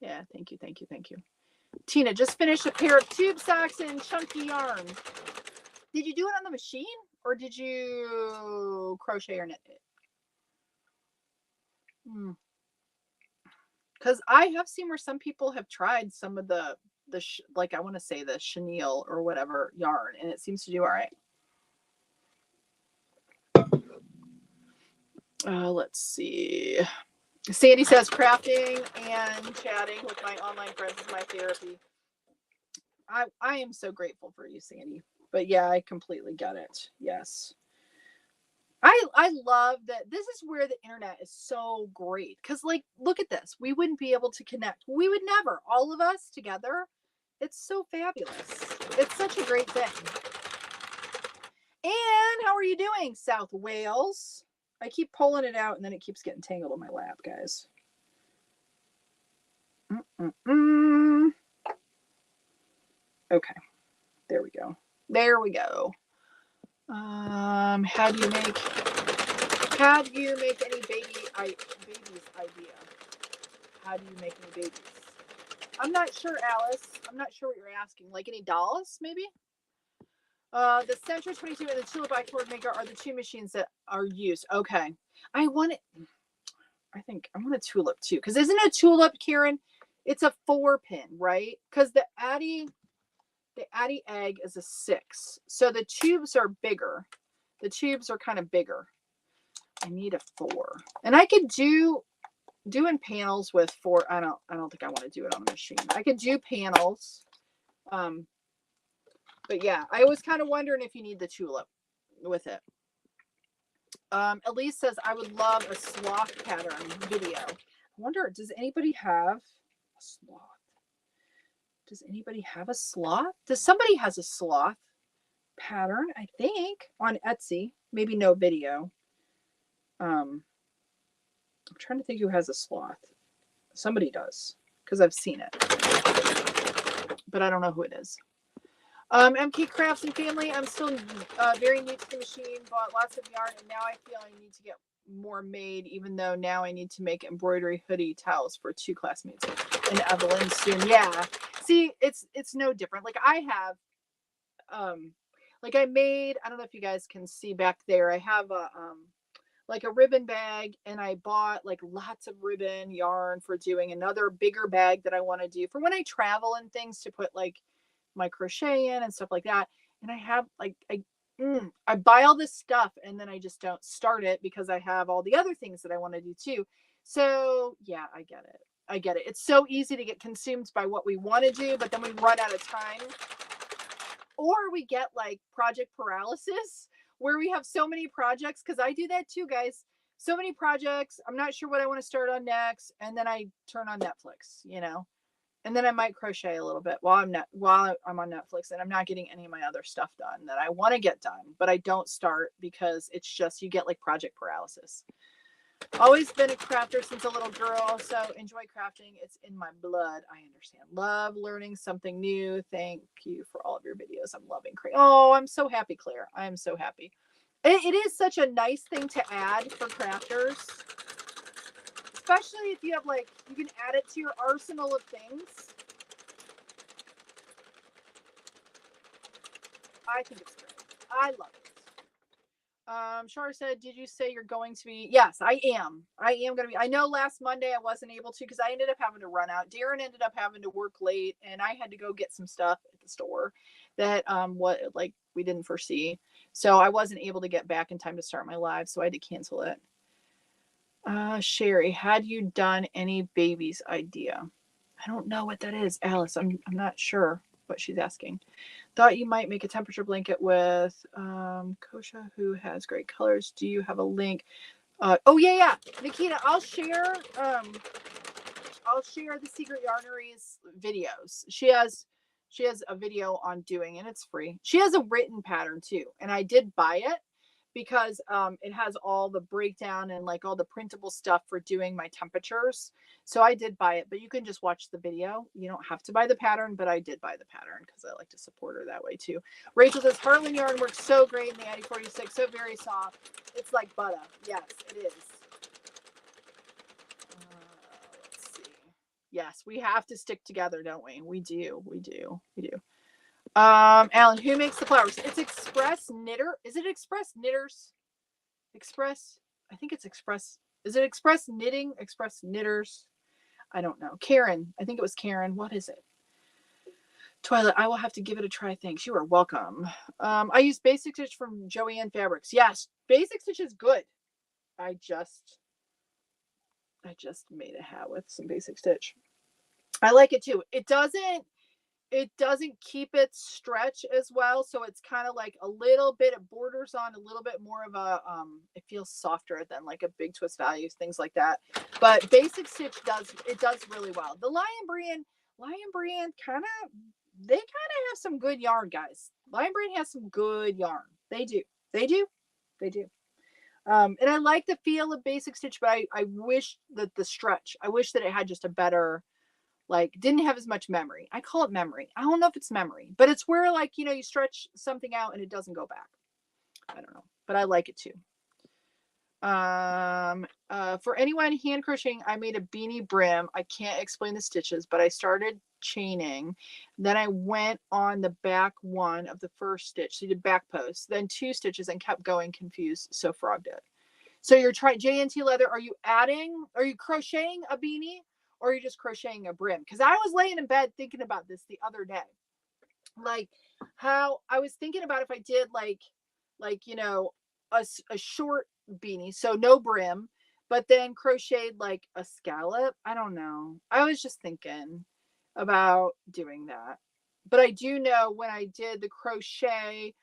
Yeah, thank you. Tina, just finished a pair of tube socks in chunky yarn. Did you do it on the machine or did you crochet or knit it? Because I have seen where some people have tried some of the like, I want to say the chenille or whatever yarn, and it seems to do all right. Let's see. Sandy says crafting and chatting with my online friends is my therapy. I am so grateful for you, Sandy. But yeah, I completely get it. Yes. I love that this is where the internet is so great. Because, like, look at this. We wouldn't be able to connect. We would never. All of us together. It's so fabulous. It's such a great thing. And how are you doing, South Wales? I keep pulling it out and then it keeps getting tangled on my lap, guys. Okay. There we go. How do you make any babies idea? How do you make any babies? I'm not sure, Alice. I'm not sure what you're asking. Like any dolls, maybe? The Century 22 and the Tulip by Cord Maker are the two machines that are used. Okay. I want a Tulip too. Because isn't a Tulip, Karen? It's a 4-pin, right? Because the Addie egg is a 6. So the tubes are bigger. The tubes are kind of bigger. I need a 4. And I could doing panels with 4. I don't think I want to do it on a machine. I could do panels. But yeah, I was kind of wondering if you need the Tulip with it. Elise says, I would love a sloth pattern video. I wonder, does anybody have a sloth? Does anybody have a sloth? Does somebody has a sloth pattern? I think on Etsy. Maybe no video. I'm trying to think who has a sloth. Somebody does, because I've seen it. But I don't know who it is. MK Crafts and Family, I'm still very new to the machine, bought lots of yarn, and now I feel I need to get more made, even though now I need to make embroidery hoodie towels for 2 classmates and Evelyn soon. Yeah. See, it's no different. Like I have, like I made, I don't know if you guys can see back there, I have a, like a ribbon bag, and I bought like lots of ribbon yarn for doing another bigger bag that I want to do for when I travel and things, to put like my crochet in and stuff like that. And I have like, I buy all this stuff and then I just don't start it because I have all the other things that I want to do too. So yeah, I get it. It's so easy to get consumed by what we want to do, but then we run out of time, or we get like project paralysis where we have so many projects. Cause I do that too, guys. So many projects. I'm not sure what I want to start on next. And then I turn on Netflix, and then I might crochet a little bit while I'm on Netflix, and I'm not getting any of my other stuff done that I want to get done, but I don't start because it's just, you get like project paralysis. Always been a crafter since a little girl, so enjoy crafting. It's in my blood. I understand. Love learning something new. Thank you for all of your videos. I'm loving Oh, I'm so happy, Claire. I am so happy. It is such a nice thing to add for crafters. Especially if you have like, you can add it to your arsenal of things. I think it's great. I love it. Shar said, did you say you're going to be? Yes, I am. I am going to be. I know last Monday I wasn't able to because I ended up having to run out. Darren ended up having to work late and I had to go get some stuff at the store that what like we didn't foresee. So I wasn't able to get back in time to start my live, so I had to cancel it. Cheri, had you done any babies idea? I don't know what that is, Alice. I'm not sure what she's asking. Thought you might make a temperature blanket with Kosha, who has great colors. Do you have a link? Oh yeah, Nikita, I'll share the Secret Yarneries videos. She has a video on doing, and it's free. She has a written pattern too, and I did buy it because it has all the breakdown and like all the printable stuff for doing my temperatures. So I did buy it, but you can just watch the video. You don't have to buy the pattern, but I did buy the pattern because I like to support her that way too. Rachel says Heartland yarn works so great in the Addy 46, so very soft. It's like butter. Yes, it is. Let's see. Yes, we have to stick together, don't we? We do. Alan, who makes the flowers? It's Express Knitter. Is it Express Knitters? Express? I think it's Express. Is it Express Knitting? Express Knitters? I don't know. Karen. I think it was Karen. What is it? Twilight, I will have to give it a try. Thanks. You are welcome. I use Basic Stitch from Joanne Fabrics. Yes, Basic Stitch is good. I just made a hat with some Basic Stitch. I like it too. It doesn't keep it stretch as well, so it's kind of like a little bit, it borders on a little bit more of a it feels softer than like a Big Twist Values, things like that. But Basic Stitch does really well. The Lion Brand they kind of have some good yarn, guys. Lion Brand has some good yarn. They do. And I like the feel of Basic Stitch, but I wish that the stretch, I wish that it had just a better, like, didn't have as much memory. I call it memory. I don't know if it's memory, but it's where, like, you know, you stretch something out and it doesn't go back. I don't know, but I like it too. For anyone hand crocheting, I made a beanie brim. I can't explain the stitches, but I started chaining. Then I went on the back one of the first stitch. So you did back post, then 2 stitches and kept going confused. So frogged it. So you're trying JNT leather. Are you crocheting a beanie or are you just crocheting a brim? Because I was laying in bed thinking about this the other day. Like how I was thinking about if I did like, you know, a short beanie, so no brim, but then crocheted like a scallop. I don't know. I was just thinking about doing that. But I do know when I did the crochet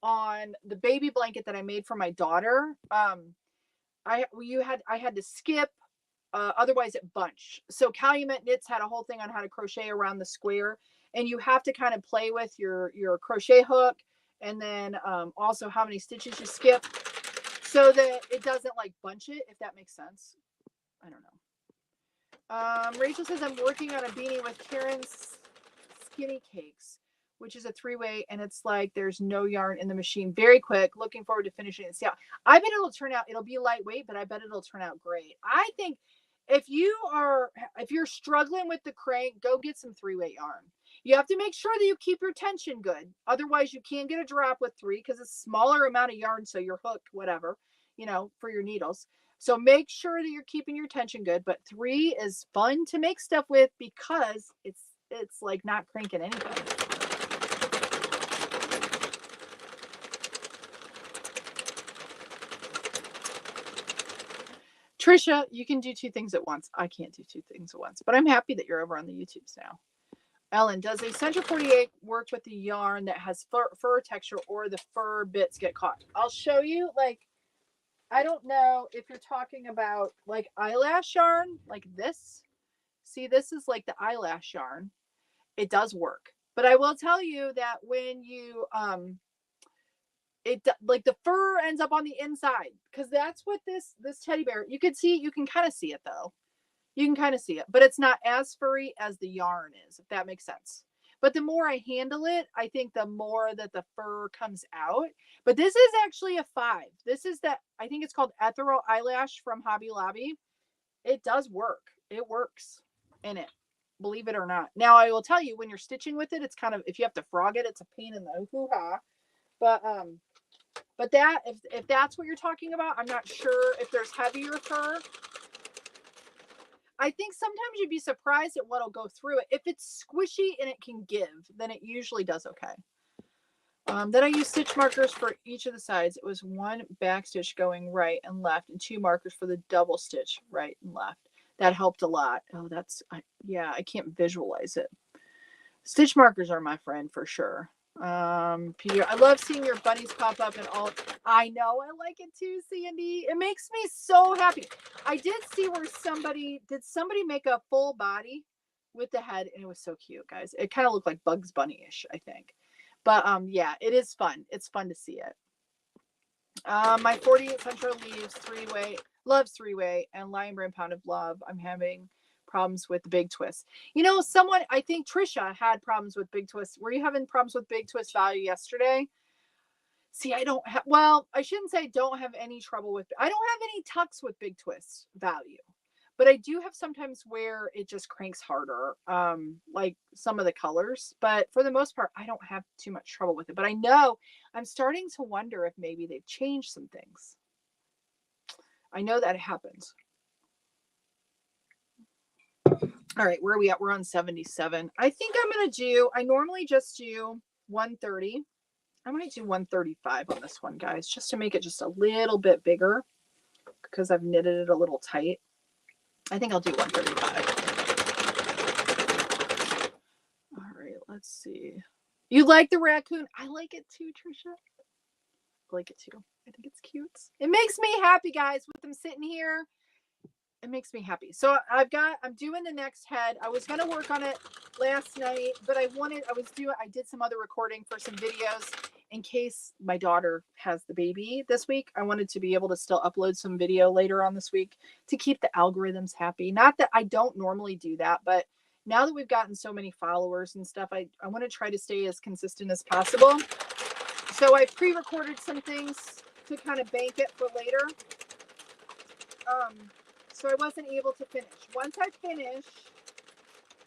on the baby blanket that I made for my daughter, I had to skip, otherwise it bunched. So Calumet Knits had a whole thing on how to crochet around the square, and you have to kind of play with your crochet hook, and then also how many stitches you skip, so that it doesn't like bunch it, if that makes sense. I don't know. Rachel says I'm working on a beanie with Karen's Skinny Cakes, which is a 3-way, and it's like there's no yarn in the machine. Very quick. Looking forward to finishing it. See how I bet it'll be lightweight, but I bet it'll turn out great. I think if you're struggling with the crank, go get some 3-way yarn. You have to make sure that you keep your tension good. Otherwise, you can't get a drop with 3 because it's a smaller amount of yarn, so you're hooked, whatever, you know, for your needles. So make sure that you're keeping your tension good. But 3 is fun to make stuff with because it's like not cranking anything. Trisha, you can do 2 things at once. I can't do 2 things at once, but I'm happy that you're over on the YouTubes now. Ellen, does a Center 48 work with the yarn that has fur texture, or the fur bits get caught? I'll show you. Like, I don't know if you're talking about like eyelash yarn, like this. See, this is like the eyelash yarn. It does work, but I will tell you that when you like the fur ends up on the inside, because that's what this teddy bear, you can kind of see it though. You can kind of see it, but it's not as furry as the yarn is, if that makes sense. But the more I handle it, I think the more that the fur comes out. But this is actually a 5. This is that, I think it's called Ethereal Eyelash from Hobby Lobby. It does work. It works in it, believe it or not. Now, I will tell you, when you're stitching with it, it's kind of, if you have to frog it, it's a pain in the hoo-ha. But But that, if that's what you're talking about, I'm not sure if there's heavier fur. I think sometimes you'd be surprised at what'll go through it. If it's squishy and it can give, then it usually does okay. Then I used stitch markers for each of the sides. It was one back stitch going right and left and 2 markers for the double stitch right and left. That helped a lot. Oh, yeah, I can't visualize it. Stitch markers are my friend for sure. Peter, I love seeing your bunnies pop up and all. I know, I like it too, Sandy. It makes me so happy. I did see where somebody make a full body with the head, and it was so cute, guys. It kind of looked like Bugs Bunny-ish, I think. But yeah, it is fun. It's fun to see it. My 48 Central leaves 3-way, loves 3-way, and Lion Brand Pound of Love. I'm having problems with the big twist. You know, someone, I think Trisha had problems with big twist. Were you having problems with big twist value yesterday? See, I don't have, well, I shouldn't say I don't have any trouble with, I don't have any tucks with big twist value, but I do have sometimes where it just cranks harder, like some of the colors, but for the most part, I don't have too much trouble with it. But I know I'm starting to wonder if maybe they've changed some things. I know that it happens. All right, where are we at? We're on 77. I think I'm going to do, I normally just do 130. I might do 135 on this one, guys, just to make it just a little bit bigger because I've knitted it a little tight. I think I'll do 135. All right, let's see. You like the raccoon? I like it too, Trisha. I like it too. I think it's cute. It makes me happy, guys, with them sitting here. It makes me happy. So I'm doing the next head. I was going to work on it last night, but I did some other recording for some videos in case my daughter has the baby this week. I wanted to be able to still upload some video later on this week to keep the algorithms happy. Not that I don't normally do that, but now that we've gotten so many followers and stuff, I want to try to stay as consistent as possible. So I pre-recorded some things to kind of bank it for later. So I wasn't able to finish. Once I finish,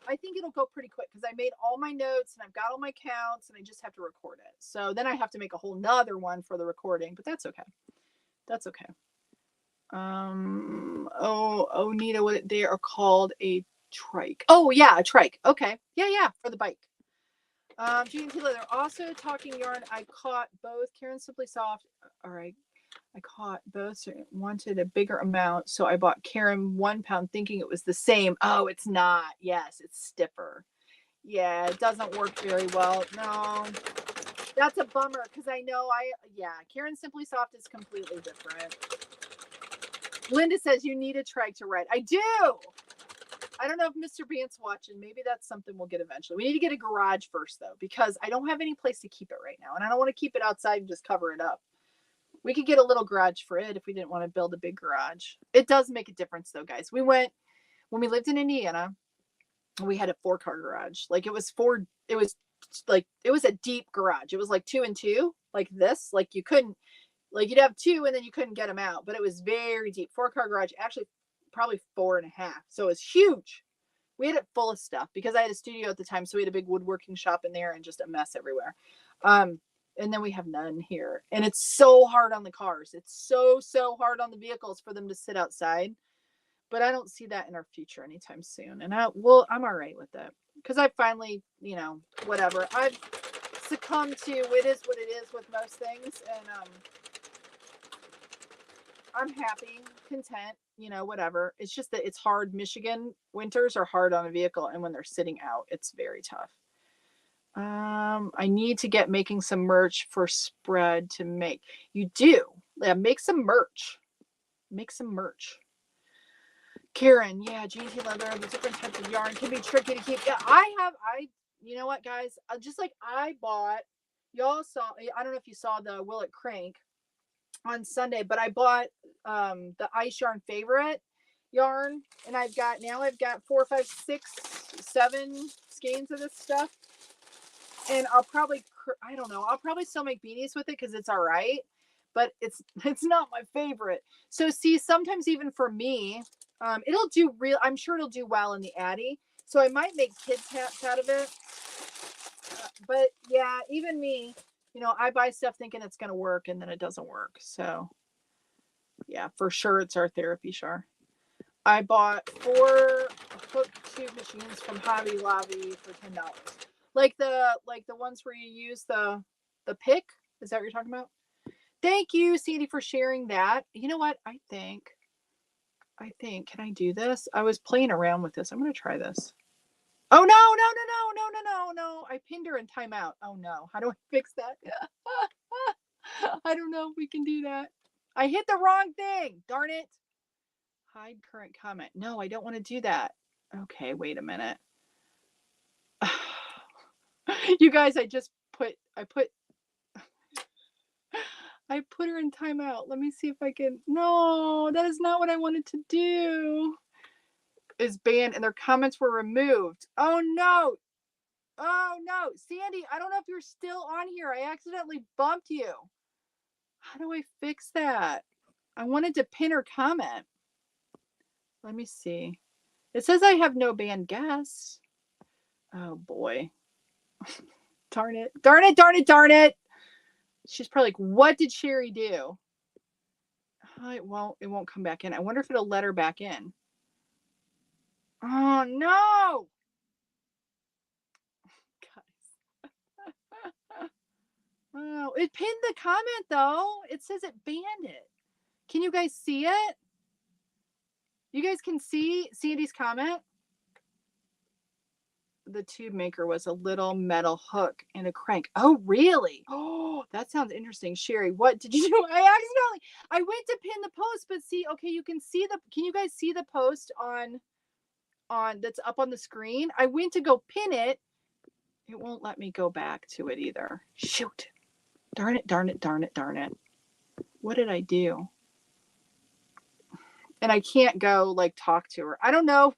I think it'll go pretty quick because I made all my notes and I've got all my counts and I just have to record it. So then I have to make a whole nother one for the recording, but that's okay. That's okay. Oh, Nita, what they are called a trike. Oh yeah, a trike. Okay. Yeah, for the bike. Jean Taylor, they're also talking yarn. I caught both. Karen Simply Soft. All right. I caught both, so wanted a bigger amount, so I bought Karen 1 pound thinking it was the same. Oh, it's not. Yes, it's stiffer. Yeah, it doesn't work very well. No, that's a bummer because I know Karen Simply Soft is completely different. Linda says you need a trike to ride. I do. I don't know if Mr. Bant's watching. Maybe that's something we'll get eventually. We need to get a garage first, though, because I don't have any place to keep it right now, and I don't want to keep it outside and just cover it up. We could get a little garage for it if we didn't want to build a big garage. It does make a difference though, guys. When we lived in Indiana, we had a 4-car garage. Like it was a deep garage. It was like 2 and 2, like this. Like you couldn't, like you'd have 2 and then you couldn't get them out, but it was very deep. 4-car garage, actually probably 4.5. So it was huge. We had it full of stuff because I had a studio at the time. So we had a big woodworking shop in there and just a mess everywhere. And then we have none here. And it's so hard on the cars. It's so hard on the vehicles for them to sit outside. But I don't see that in our future anytime soon. And I'm all right with it. Because I finally, whatever. I've succumbed to it is what it is with most things. And I'm happy, content, whatever. It's just that it's hard. Michigan winters are hard on a vehicle. And when they're sitting out, it's very tough. I need to get making some merch for spread to make. You do. Yeah, make some merch. Make some merch. Karen, yeah, GT leather, the different types of yarn can be tricky to keep. Yeah, you know what, guys? Just like I bought, y'all saw, I don't know if you saw the Will It Crank on Sunday, but I bought the Ice Yarn Favorite yarn, and I've got 4, 5, 6, 7 skeins of this stuff. And I'll probably still make beanies with it because it's all right, but it's not my favorite. So see, sometimes even for me, I'm sure it'll do well in the Addy. So I might make kids hats out of it. But yeah, even me, You know, I buy stuff thinking it's going to work and then it doesn't work. So yeah, for sure it's our therapy, Char. I bought 4 hook tube machines from Hobby Lobby for $10. Like the ones where you use the pick. Is that what you're talking about? Thank you, Sandy, for sharing that. You know what? I think, can I do this? I was playing around with this. I'm going to try this. Oh, no. I pinned her in timeout. Oh, no. How do I fix that? I don't know if we can do that. I hit the wrong thing. Darn it. Hide current comment. No, I don't want to do that. Okay, wait a minute. You guys, I put her in timeout. Let me see if I can. No, that is not what I wanted to do. Is banned and their comments were removed. Oh no. Oh no. Sandy, I don't know if you're still on here. I accidentally bumped you. How do I fix that? I wanted to pin her comment. Let me see. It says I have no banned guests. Oh boy. Darn it. She's probably like, what did Cheri do? Oh, it won't come back in. I wonder if it'll let her back in. Oh no. Oh, it pinned the comment though. It says it banned it. Can you guys see it? You guys can see Sandy's comment? The tube maker was a little metal hook and a crank. Oh, really? Oh, that sounds interesting. Cheri, what did you do? I went to pin the post, but see, okay, can you guys see the post on that's up on the screen? I went to go pin it. It won't let me go back to it either. Shoot. Darn it. What did I do? And I can't go like talk to her. I don't know.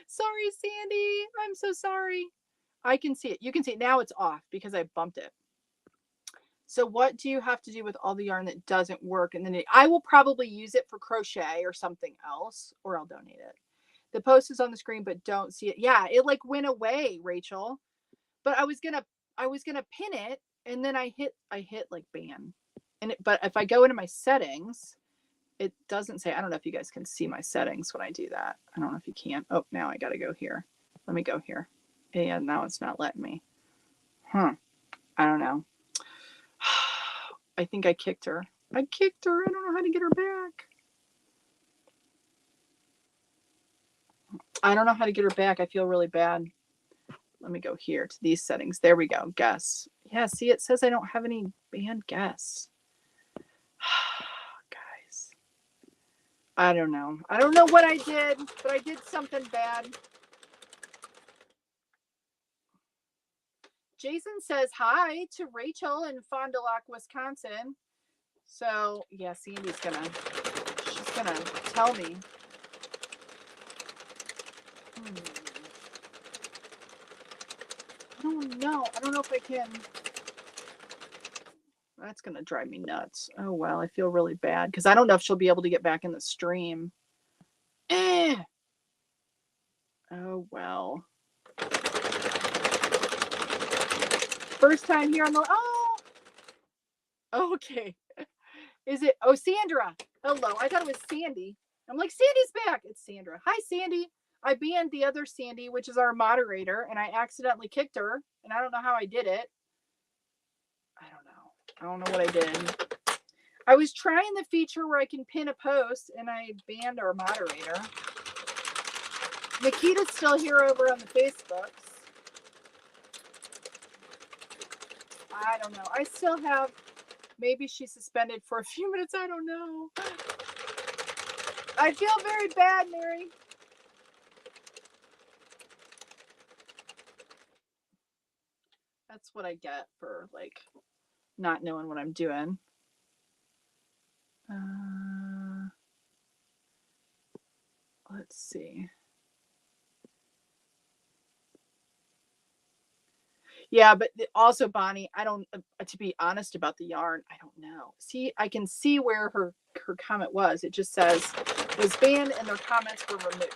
Sorry, Sandy. I'm so sorry. I can see it. You can see it. Now it's off because I bumped it. So what do you have to do with all the yarn that doesn't work? And then I will probably use it for crochet or something else, or I'll donate it. The post is on the screen, but don't see it. Yeah, it like went away, Rachel. But I was gonna pin it, and then I hit like ban. But if I go into my settings, it doesn't say. I don't know if you guys can see my settings when I do that. I don't know if you can. Oh, now I got to go here. Let me go here. And now it's not letting me. I don't know. I think I kicked her. I don't know how to get her back. I don't know how to get her back. I feel really bad. Let me go here to these settings. There we go. Guests. Yeah, see, it says I don't have any banned guests. Guys. I don't know. I don't know what I did, but I did something bad. Jason says hi to Rachel in Fond du Lac, Wisconsin. So yeah, Sandy's she's gonna tell me. I don't know if I can. That's gonna drive me nuts. Oh well, I feel really bad because I don't know if she'll be able to get back in the stream. Oh well. First time here on the okay. Is it Sandra? Hello. I thought it was Sandy. I'm like, Sandy's back. It's Sandra. Hi, Sandy. I banned the other Sandy, which is our moderator, and I accidentally kicked her, and I don't know how I did it. I don't know what I did. I was trying the feature where I can pin a post, and I banned our moderator. Nikita's still here over on the Facebooks. I don't know. I still have, maybe she's suspended for a few minutes. I don't know. I feel very bad, Mary. That's what I get for like not knowing what I'm doing. Let's see. Yeah, but also Bonnie, I don't, to be honest about the yarn, I don't know. See, I can see where her comment was. It just says was banned and their comments were removed.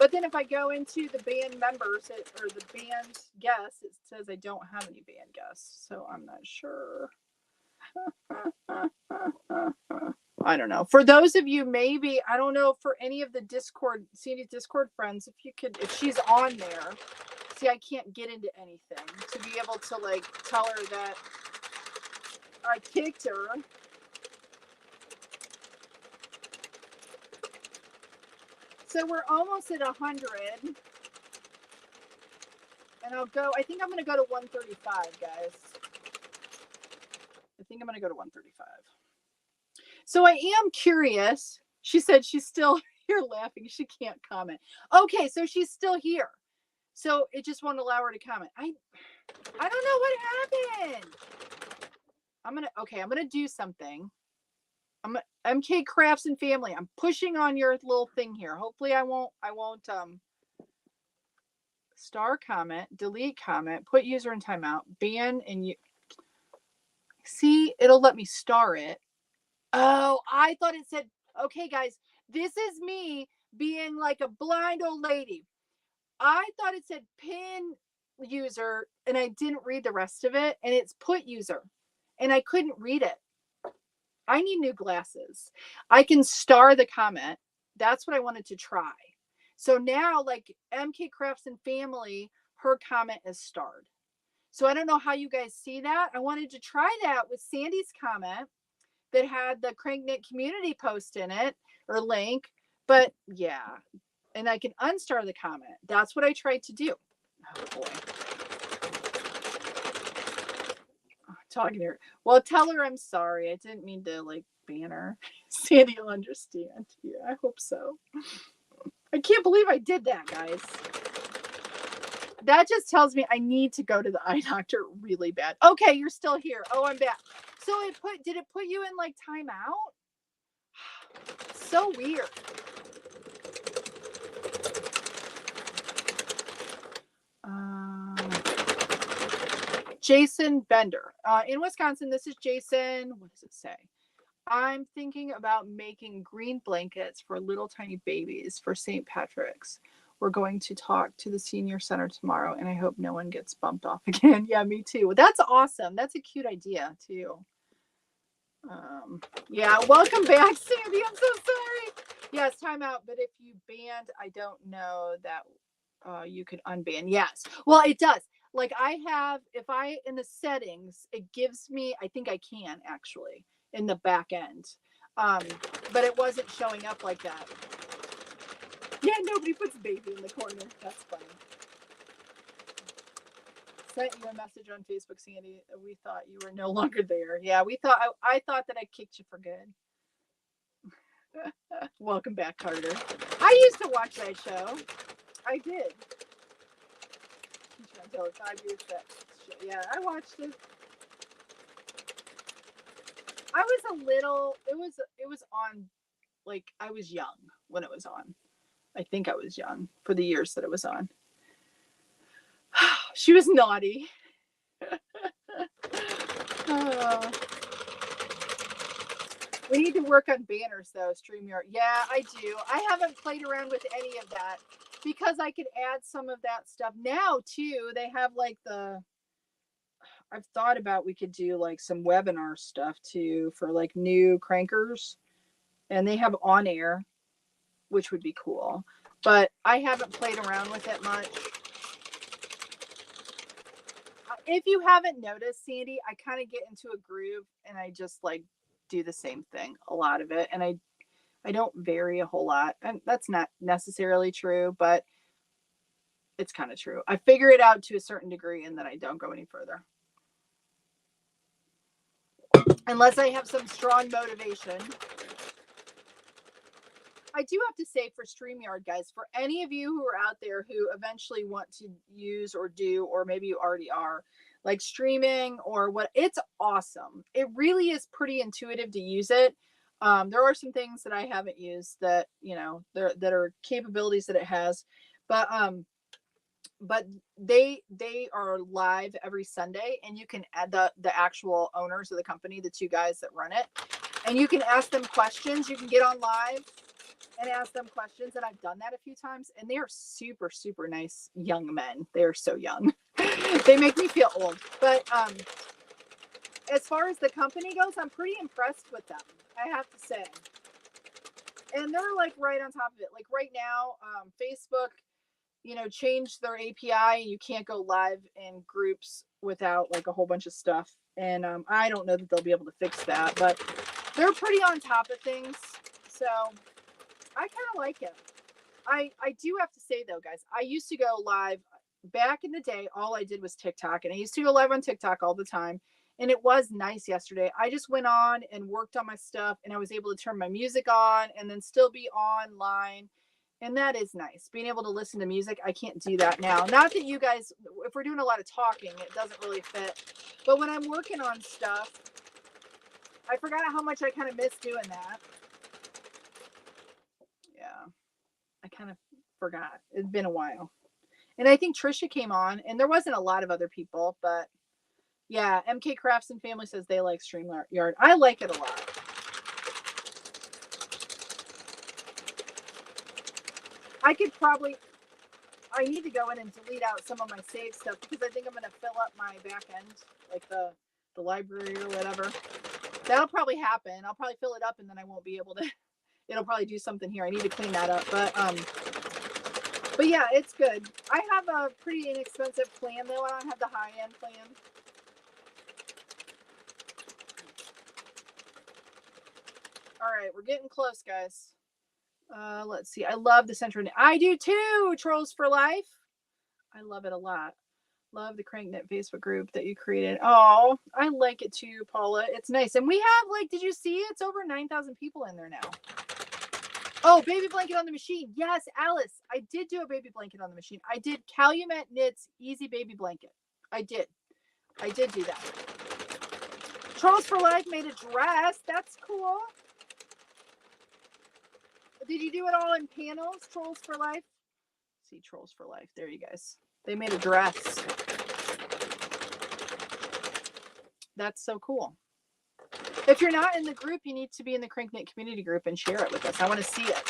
But then if I go into the band members or the band guests, it says I don't have any band guests. So I'm not sure. I don't know. For those of you, maybe, I don't know, for any of the Discord, Sandy's Discord friends, if you could, if she's on there, see, I can't get into anything to be able to like tell her that I kicked her. So we're almost at 100. And I'll go, I think I'm going to go to 135, guys. I think I'm going to go to 135. So I am curious. She said she's still here laughing. She can't comment. Okay, so she's still here. So it just won't allow her to comment. I don't know what happened. I'm going to do something. MK Crafts and Family. I'm pushing on your little thing here. Hopefully I won't star comment, delete comment, put user in timeout, ban, and you see, it'll let me star it. Oh, I thought it said, okay, guys, this is me being like a blind old lady. I thought it said pin user, and I didn't read the rest of it, and it's put user, and I couldn't read it. I need new glasses. I can star the comment. That's what I wanted to try. So now, like MK Crafts and Family, her comment is starred. So I don't know how you guys see that. I wanted to try that with Sandy's comment that had the CranKnit community post in it or link. But yeah, and I can unstar the comment. That's what I tried to do. Oh boy. Talking to her. Well, tell her I'm sorry. I didn't mean to like ban her. Sandy will understand. Yeah, I hope so. I can't believe I did that, guys. That just tells me I need to go to the eye doctor really bad. Okay, you're still here. Oh, I'm back. So did it put you in like timeout? So weird. Jason Bender. In Wisconsin, this is Jason. What does it say? I'm thinking about making green blankets for little tiny babies for St. Patrick's. We're going to talk to the senior center tomorrow, and I hope no one gets bumped off again. Yeah, me too. Well, that's awesome. That's a cute idea, too. Yeah, welcome back, Sandy. I'm so sorry. Yes, timeout. But if you banned, I don't know that you could unban. Yes. Well, it does. Like I have, if I in the settings, it gives me, I think I can actually in the back end. But it wasn't showing up like that. Yeah, nobody puts baby in the corner. That's funny. Sent you a message on Facebook, Sandy. We thought you were no longer there. Yeah, we thought I thought that I kicked you for good. Welcome back, Carter. I used to watch that show. I did. Until 5 years back. Yeah, I watched it. I was a little. It was on. Like I was young when it was on. I think I was young for the years that it was on. She was naughty. We need to work on banners though, StreamYard. Yeah, I do. I haven't played around with any of that because I could add some of that stuff. Now too, they have like I've thought about we could do like some webinar stuff too for like new crankers. And they have on air, which would be cool. But I haven't played around with it much. If you haven't noticed, Sandy, I kind of get into a groove and I just like do the same thing, a lot of it. And I don't vary a whole lot. And that's not necessarily true, but it's kind of true. I figure it out to a certain degree and then I don't go any further. Unless I have some strong motivation. I do have to say for StreamYard, guys, for any of you who are out there who eventually want to use or do, or maybe you already are, like streaming or what, it's awesome. It really is pretty intuitive to use it. There are some things that I haven't used that, you know, that are capabilities that it has, but they are live every Sunday, and you can add the actual owners of the company, the two guys that run it, and you can ask them questions. You can get on live and ask them questions. And I've done that a few times, and they are super, super nice young men. They are so young. They make me feel old. But as far as the company goes, I'm pretty impressed with them, I have to say. And they're like right on top of it. Like right now, Facebook, changed their API, and you can't go live in groups without like a whole bunch of stuff. And I don't know that they'll be able to fix that, but they're pretty on top of things. So I kind of like it. I do have to say though, guys, I used to go live back in the day. All I did was TikTok, and I used to go live on TikTok all the time. And it was nice yesterday. I just went on and worked on my stuff, and I was able to turn my music on and then still be online. And that is nice. Being able to listen to music, I can't do that now. Not that you guys, if we're doing a lot of talking, it doesn't really fit. But when I'm working on stuff, I forgot how much I kind of miss doing that. Yeah, I kind of forgot. It's been a while. And I think Trisha came on, and there wasn't a lot of other people, but yeah, MK Crafts and Family says they like StreamYard. I like it a lot. I need to go in and delete out some of my saved stuff because I think I'm going to fill up my back end, like the library or whatever. That'll probably happen. I'll probably fill it up, and then I won't be able to. It'll probably do something here. I need to clean that up, but yeah, it's good. I have a pretty inexpensive plan though. I don't have the high end plan. All right, we're getting close, guys. Let's see. I love the center. I do too. Trolls for Life. I love it a lot. Love the CranKnit Facebook group that you created. Oh, I like it too, Paula. It's nice. And we have like, did you see? It's over 9,000 people in there now. Oh, baby blanket on the machine. Yes, Alice. I did do a baby blanket on the machine. I did Calumet Knits Easy Baby Blanket. I did do that. Trolls for Life made a dress. That's cool. Did you do it all in panels, Trolls for Life? See, Trolls for Life. There you guys. They made a dress. That's so cool. If you're not in the group, you need to be in the CranKnit community group and share it with us. I want to see it.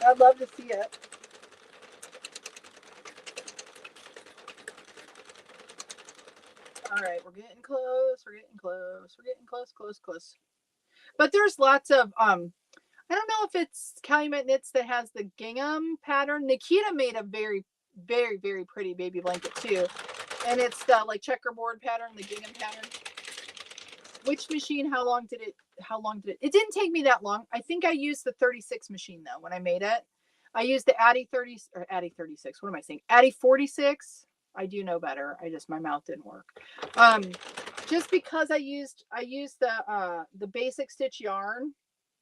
I'd love to see it. All right, we're getting close. We're getting close. We're getting close, close, close. But there's lots of I don't know if it's Calumet Knits that has the gingham pattern. Nikita made a very, very, very pretty baby blanket too. And it's the like checkerboard pattern, the gingham pattern. Which machine, how long did it, it didn't take me that long. I think I used the 36 machine though, when I made it. I used the Addy 30, or Addy 36. What am I saying? Addy 46. I do know better. My mouth didn't work. Just because I used the basic stitch yarn.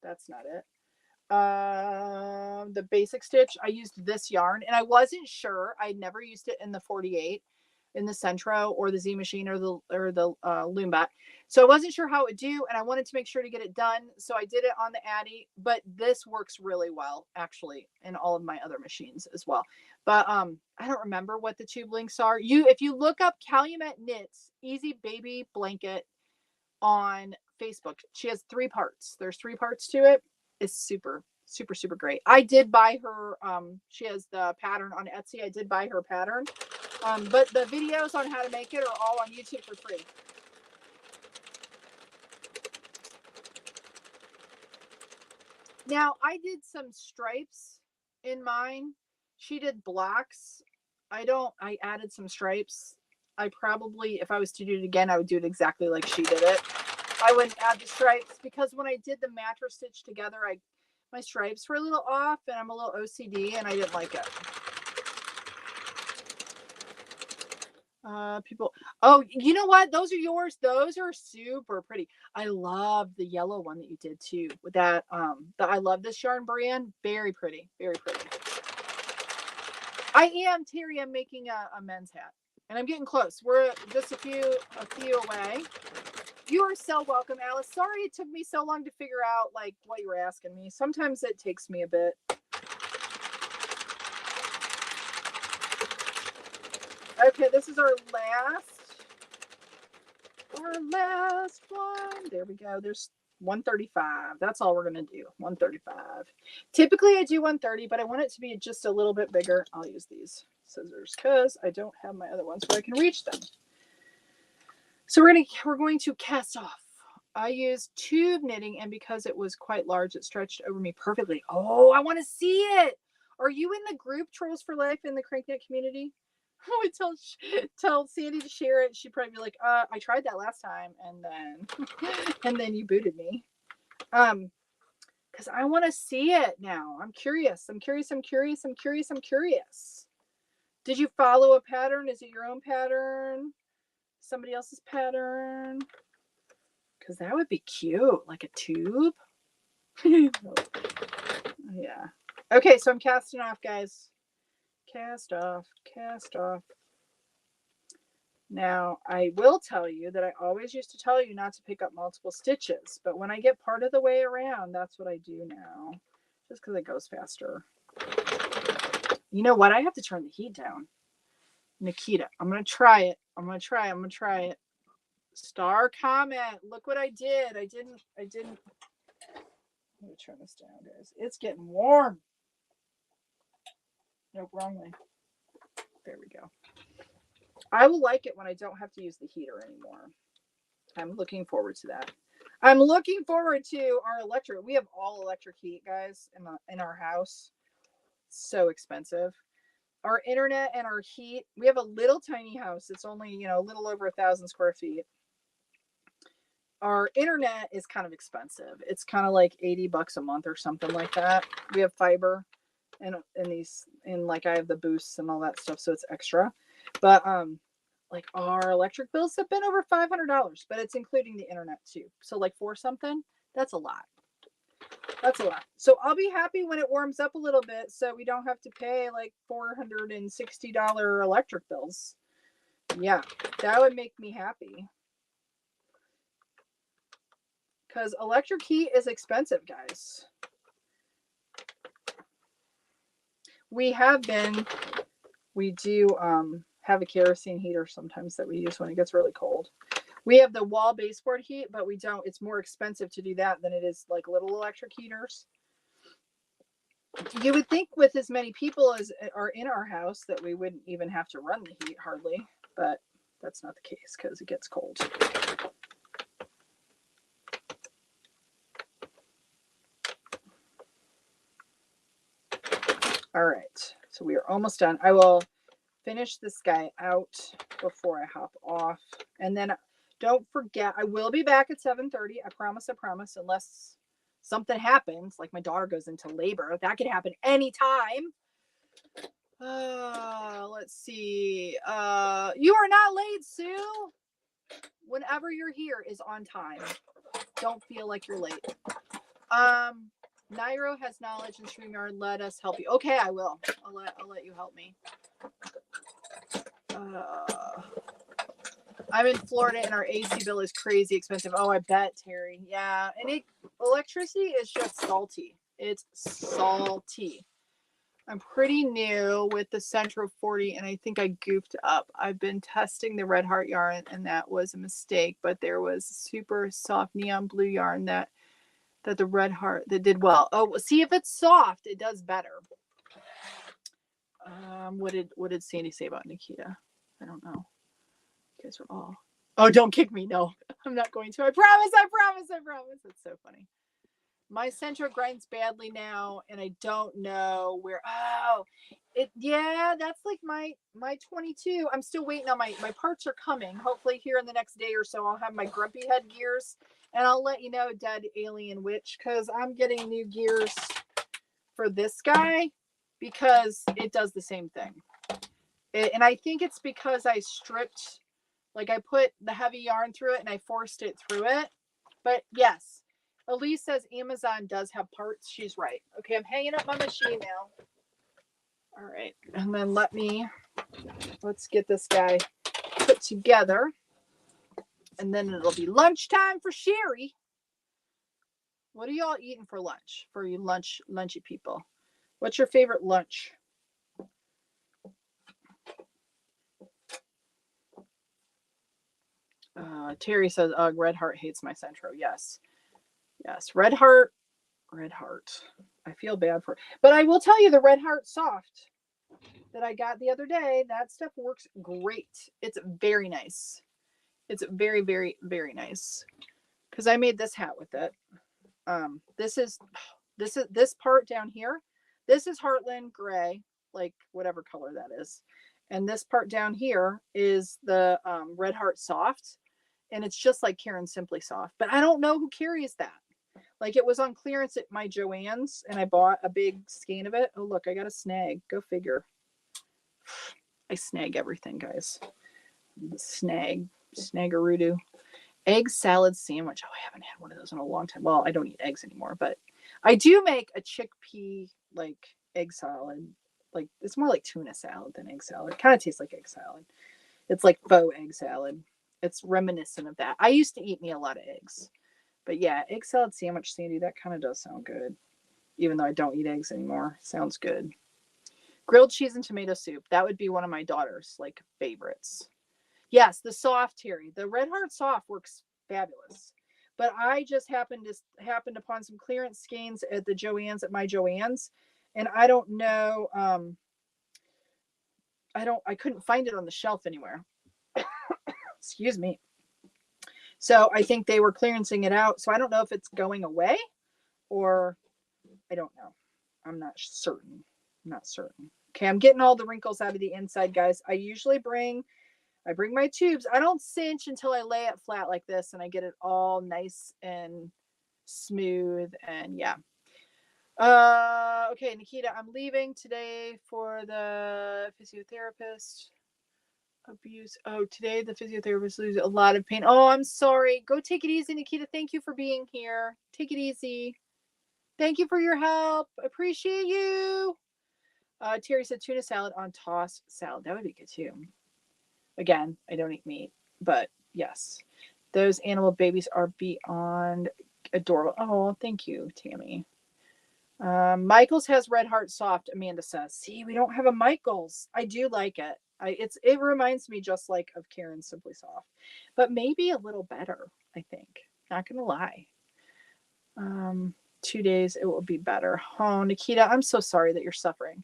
That's not it. The basic stitch. I used this yarn, and I wasn't sure. I'd never used it in the 48, in the Centro or the Z machine or the Loombot. So I wasn't sure how it would do, and I wanted to make sure to get it done. So I did it on the Addy, but this works really well actually in all of my other machines as well. But I don't remember what the tube links are. If you look up Calumet Knits Easy Baby Blanket on Facebook, she has 3 parts. There's 3 parts to it. It's super, super, super great. I did buy her, she has the pattern on Etsy. I did buy her pattern. But the videos on how to make it are all on YouTube for free. Now, I did some stripes in mine. She did blocks. I added some stripes. I probably, if I was to do it again, I would do it exactly like she did it. I wouldn't add the stripes because when I did the mattress stitch together, my stripes were a little off, and I'm a little OCD, and I didn't like it. People, oh, you know what? Those are yours. Those are super pretty. I love the yellow one that you did too. With that, I love this yarn brand. Very pretty, very pretty. Terry. I'm making a men's hat, and I'm getting close. We're just a few away. You are so welcome, Alice. Sorry it took me so long to figure out like what you were asking me. Sometimes it takes me a bit. Okay, this is our last one. There we go. There's 135. That's all we're going to do. 135. Typically I do 130, but I want it to be just a little bit bigger. I'll use these scissors because I don't have my other ones where I can reach them. So we're going to cast off. I used tube knitting, and because it was quite large, it stretched over me perfectly. Oh, I want to see it. Are you in the group Trolls for Life in the CranKnit community? I would tell Sandy to share it. She'd probably be like, I tried that last time, and then you booted me. Because I want to see it now. I'm curious. Did you follow a pattern? Is it your own pattern? Somebody else's pattern? Because that would be cute, like a tube. Yeah. Okay, so I'm casting off, guys. Cast off. Now, I will tell you that I always used to tell you not to pick up multiple stitches, but when I get part of the way around, that's what I do now, just because it goes faster. You know what? I have to turn the heat down. Nikita, I'm going to try it. Star comment. Look what I did. I didn't. Let me turn this down, guys. It's getting warm. Nope, wrong way. There we go. I will like it when I don't have to use the heater anymore. I'm looking forward to that. I'm looking forward to our electric. We have all electric heat, guys, in our house. So expensive. Our internet and our heat. We have a little tiny house. It's only, a little over 1,000 square feet. Our internet is kind of expensive. It's kind of like $80 a month or something like that. We have fiber and like I have the boosts and all that stuff, so it's extra. But like our electric bills have been over $500, but it's including the internet too. So like for something, that's a lot. So I'll be happy when it warms up a little bit, so we don't have to pay like $460 electric bills. Yeah, that would make me happy. Because electric heat is expensive, guys. We do have a kerosene heater sometimes that we use when it gets really cold. We have the wall baseboard heat, but we don't. It's more expensive to do that than it is like little electric heaters. You would think with as many people as are in our house that we wouldn't even have to run the heat hardly, but that's not the case because it gets cold. All right, so we are almost done. I will finish this guy out before I hop off. And then don't forget, I will be back at 7:30. I promise, unless something happens, like my daughter goes into labor. That could happen anytime. Let's see. You are not late, Sue. Whenever you're here is on time. Don't feel like you're late. Nairo has knowledge in StreamYard. Let us help you. Okay, I will. I'll let you help me. I'm in Florida and our AC bill is crazy expensive. Oh, I bet, Terry. Yeah, and electricity is just salty. It's salty. I'm pretty new with the Centro 40, and I think I goofed up. I've been testing the Red Heart yarn, and that was a mistake. But there was super soft neon blue yarn that the Red Heart that did well. Oh, see if it's soft, it does better. What did Sandy say about Nikita? I don't know. You guys are all. Oh, don't kick me. No, I'm not going to. I promise. That's so funny. My Centro grinds badly now, and I don't know where. Oh, that's like my 22. I'm still waiting on my parts are coming. Hopefully here in the next day or so, I'll have my grumpy head gears, and I'll let you know, Dead Alien Witch, because I'm getting new gears for this guy because it does the same thing. And I think it's because I stripped, like I put the heavy yarn through it and I forced it through it. But yes, Elise says Amazon does have parts. She's right. Okay, I'm hanging up my machine now. All right, and then let's get this guy put together. And then it'll be lunchtime for Cheri. What are y'all eating for lunch? For you lunchy people. What's your favorite lunch? Terry says, Red Heart hates my Centro. Yes. Yes, red heart. Red heart. I feel bad for it. But I will tell you the red heart soft that I got the other day, that stuff works great. It's very nice. It's very, very, very nice. Because I made this hat with it. This part down here. This is Heartland gray, like whatever color that is. And this part down here is the Red Heart Soft. And it's just like Karen Simply Soft. But I don't know who carries that. Like it was on clearance at my Joann's and I bought a big skein of it. Oh, look, I got a snag. Go figure. I snag everything, guys. Snaggeroo. Egg salad sandwich. Oh, I haven't had one of those in a long time. Well, I don't eat eggs anymore, but I do make a chickpea like egg salad. Like it's more like tuna salad than egg salad. It kind of tastes like egg salad. It's like faux egg salad. It's reminiscent of that. I used to eat me a lot of eggs. But yeah, egg salad sandwich, Sandy, that kind of does sound good. Even though I don't eat eggs anymore. Sounds good. Grilled cheese and tomato soup. That would be one of my daughter's like favorites. Yes, the soft Cheri. The Red Heart soft works fabulous. But I just happened upon some clearance skeins at the Joann's at my Joann's, and I don't know. I couldn't find it on the shelf anywhere. Excuse me. So I think they were clearancing it out. So I don't know if it's going away or I don't know. I'm not certain. I'm not certain. Okay, I'm getting all the wrinkles out of the inside, guys. I bring my tubes. I don't cinch until I lay it flat like this and I get it all nice and smooth and yeah. Okay, Nikita, I'm leaving today for the physiotherapist. Abuse. Oh, today the physiotherapist loses a lot of pain. Oh, I'm sorry. Go take it easy, Nikita. Thank you for being here. Take it easy. Thank you for your help. Appreciate you. Terry said tuna salad on tossed salad. That would be good too. Again, I don't eat meat, but yes, those animal babies are beyond adorable. Oh, thank you, Tammy. Michael's has Red Heart Soft. Amanda says, "See, we don't have a Michael's. I do like it. It reminds me just like of Karen Simply Soft, but maybe a little better. I think. Not gonna lie. 2 days it will be better. Oh, Nikita, I'm so sorry that you're suffering.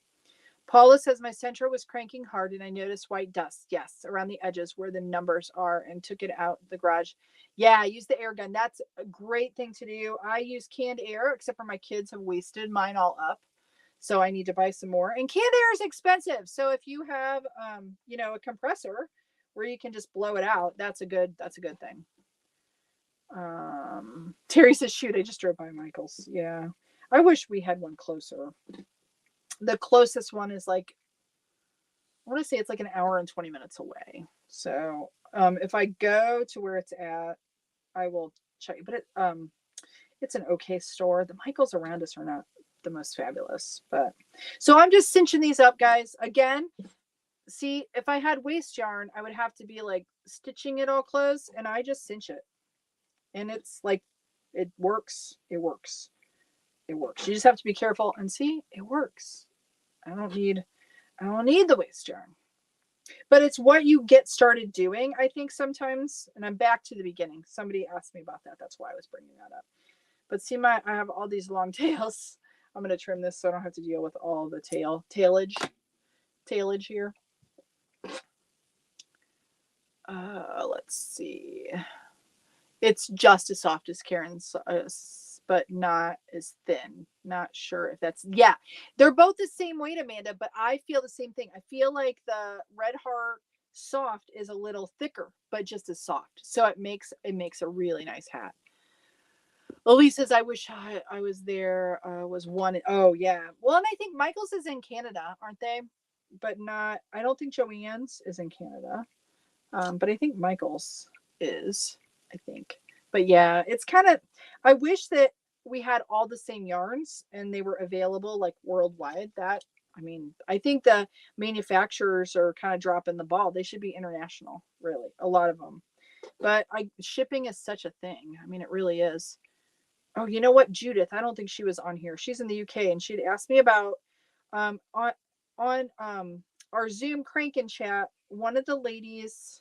Paula says my Centro was cranking hard and I noticed white dust. Yes, around the edges where the numbers are and took it out the garage. Yeah, use the air gun. That's a great thing to do. I use canned air, except for my kids have wasted mine all up. So I need to buy some more. And canned air is expensive. So if you have a compressor where you can just blow it out, that's a good thing. Terry says, shoot, I just drove by Michael's. Yeah. I wish we had one closer. The closest one is like I want to say it's like an hour and 20 minutes away. So if I go to where it's at, I will check. But it's an okay store. The Michaels around us are not the most fabulous, but so I'm just cinching these up, guys. Again, see, if I had waste yarn, I would have to be like stitching it all closed, and I just cinch it, and it's like it works. It works. It works. You just have to be careful and see it works. I don't need the waste yarn. But it's what you get started doing, I think sometimes. And I'm back to the beginning. Somebody asked me about that. That's why I was bringing that up. But see, I have all these long tails. I'm going to trim this so I don't have to deal with all the tailage here. Let's see. It's just as soft as Karen's, but not as thin. Not sure if that's, yeah. They're both the same weight, Amanda, but I feel the same thing. I feel like the Red Heart Soft is a little thicker, but just as soft. So it makes a really nice hat. Elise says, I wish I was there, was one. Oh, yeah. Well, and I think Michael's is in Canada, aren't they? But not, I don't think Joann's is in Canada. But I think Michael's is, I think. But yeah, it's kind of, I wish that we had all the same yarns and they were available like worldwide. I think the manufacturers are kind of dropping the ball. They should be international, really, a lot of them. But shipping is such a thing. I mean, it really is. Oh, you know what, Judith? I don't think she was on here. She's in the UK, and she'd asked me about on our Zoom cranking chat. One of the ladies,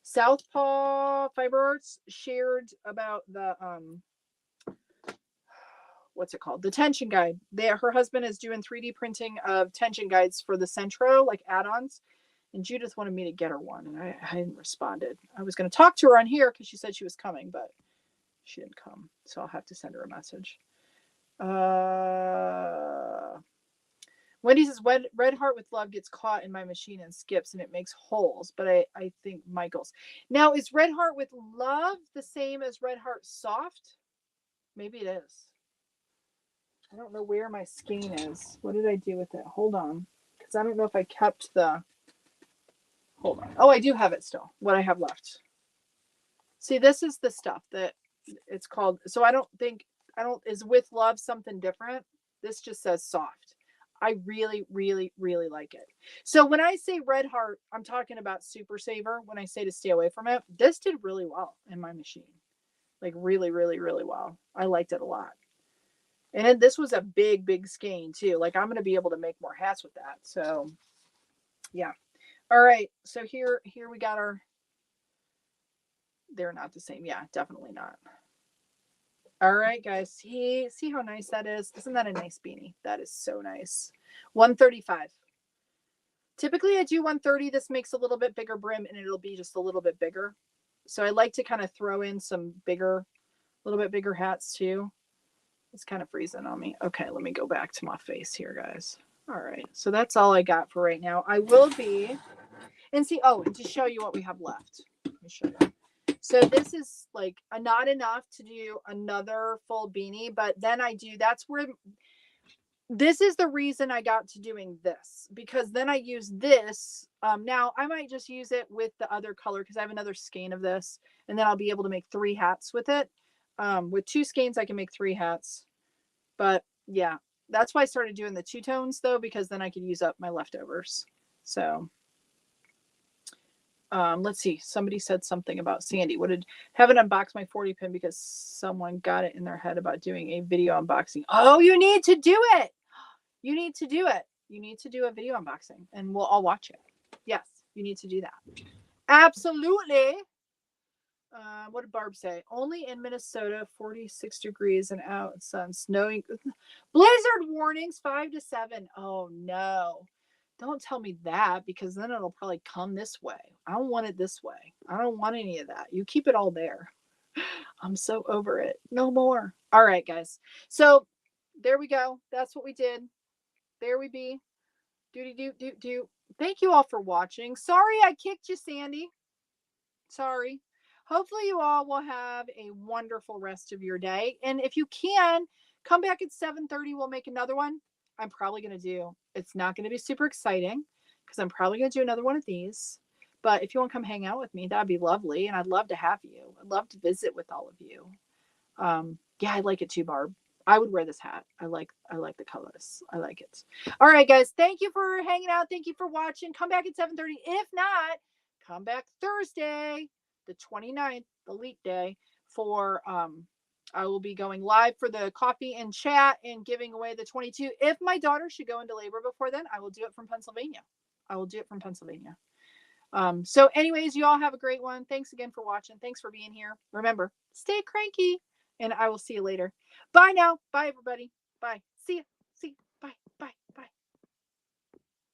Southpaw Fiber Arts, shared about what's it called? The tension guide. Her husband is doing 3D printing of tension guides for the Centro, like add-ons. And Judith wanted me to get her one, and I hadn't responded. I was going to talk to her on here because she said she was coming, but she didn't come. So I'll have to send her a message. Wendy says, Red Heart with Love gets caught in my machine and skips, and it makes holes. But I think Michael's. Now, is Red Heart with Love the same as Red Heart Soft? Maybe it is. I don't know where my skein is. What did I do with it? Hold on. Because I don't know if I kept the... Hold on. Oh, I do have it still. What I have left. See, this is the stuff that it's called. So is With Love something different? This just says soft. I really, really, really like it. So when I say Red Heart, I'm talking about Super Saver. When I say to stay away from it, this did really well in my machine. Like really, really, really well. I liked it a lot. And this was a big, big skein too. Like I'm going to be able to make more hats with that. So yeah. All right. So here we got our, they're not the same. Yeah, definitely not. All right, guys. See how nice that is? Isn't that a nice beanie? That is so nice. 135. Typically I do 130. This makes a little bit bigger brim and it'll be just a little bit bigger. So I like to kind of throw in some bigger, a little bit bigger hats too. It's kind of freezing on me. Okay, let me go back to my face here, guys. All right, so that's all I got for right now. I will be, and see, oh, and to show you what we have left. Let me show you. So this is like not enough to do another full beanie, but then that's where, this is the reason I got to doing this, because then I use this. Now I might just use it with the other color because I have another skein of this, and then I'll be able to make 3 hats with it. With 2 skeins, I can make 3 hats. But yeah, that's why I started doing the 2 tones though, because then I could use up my leftovers. So let's see. Somebody said something about Sandy. Haven't unboxed my 40 pin because someone got it in their head about doing a video unboxing. Oh, you need to do it. You need to do it. You need to do a video unboxing and I'll watch it. Yes, you need to do that. Absolutely. What did Barb say? Only in Minnesota, 46 degrees and out, sun, snowing. Blizzard warnings, 5 to 7. Oh, no. Don't tell me that, because then it'll probably come this way. I don't want it this way. I don't want any of that. You keep it all there. I'm so over it. No more. All right, guys. So there we go. That's what we did. There we be. Do. Thank you all for watching. Sorry I kicked you, Sandy. Sorry. Hopefully you all will have a wonderful rest of your day. And if you can, come back at 7:30. We'll make another one. I'm probably going to do. It's not going to be super exciting because I'm probably going to do another one of these. But if you want to come hang out with me, that'd be lovely. And I'd love to have you. I'd love to visit with all of you. Yeah, I like it too, Barb. I would wear this hat. I like the colors. I like it. All right, guys. Thank you for hanging out. Thank you for watching. Come back at 7:30. If not, come back Thursday, the 29th, the leap day, for I will be going live for the coffee and chat and giving away the 22. If my daughter should go into labor before then, I will do it from Pennsylvania. So anyways, you all have a great one. Thanks again for watching. Thanks for being here. Remember, stay cranky, and I will see you later. Bye now. Bye, everybody. Bye. See ya.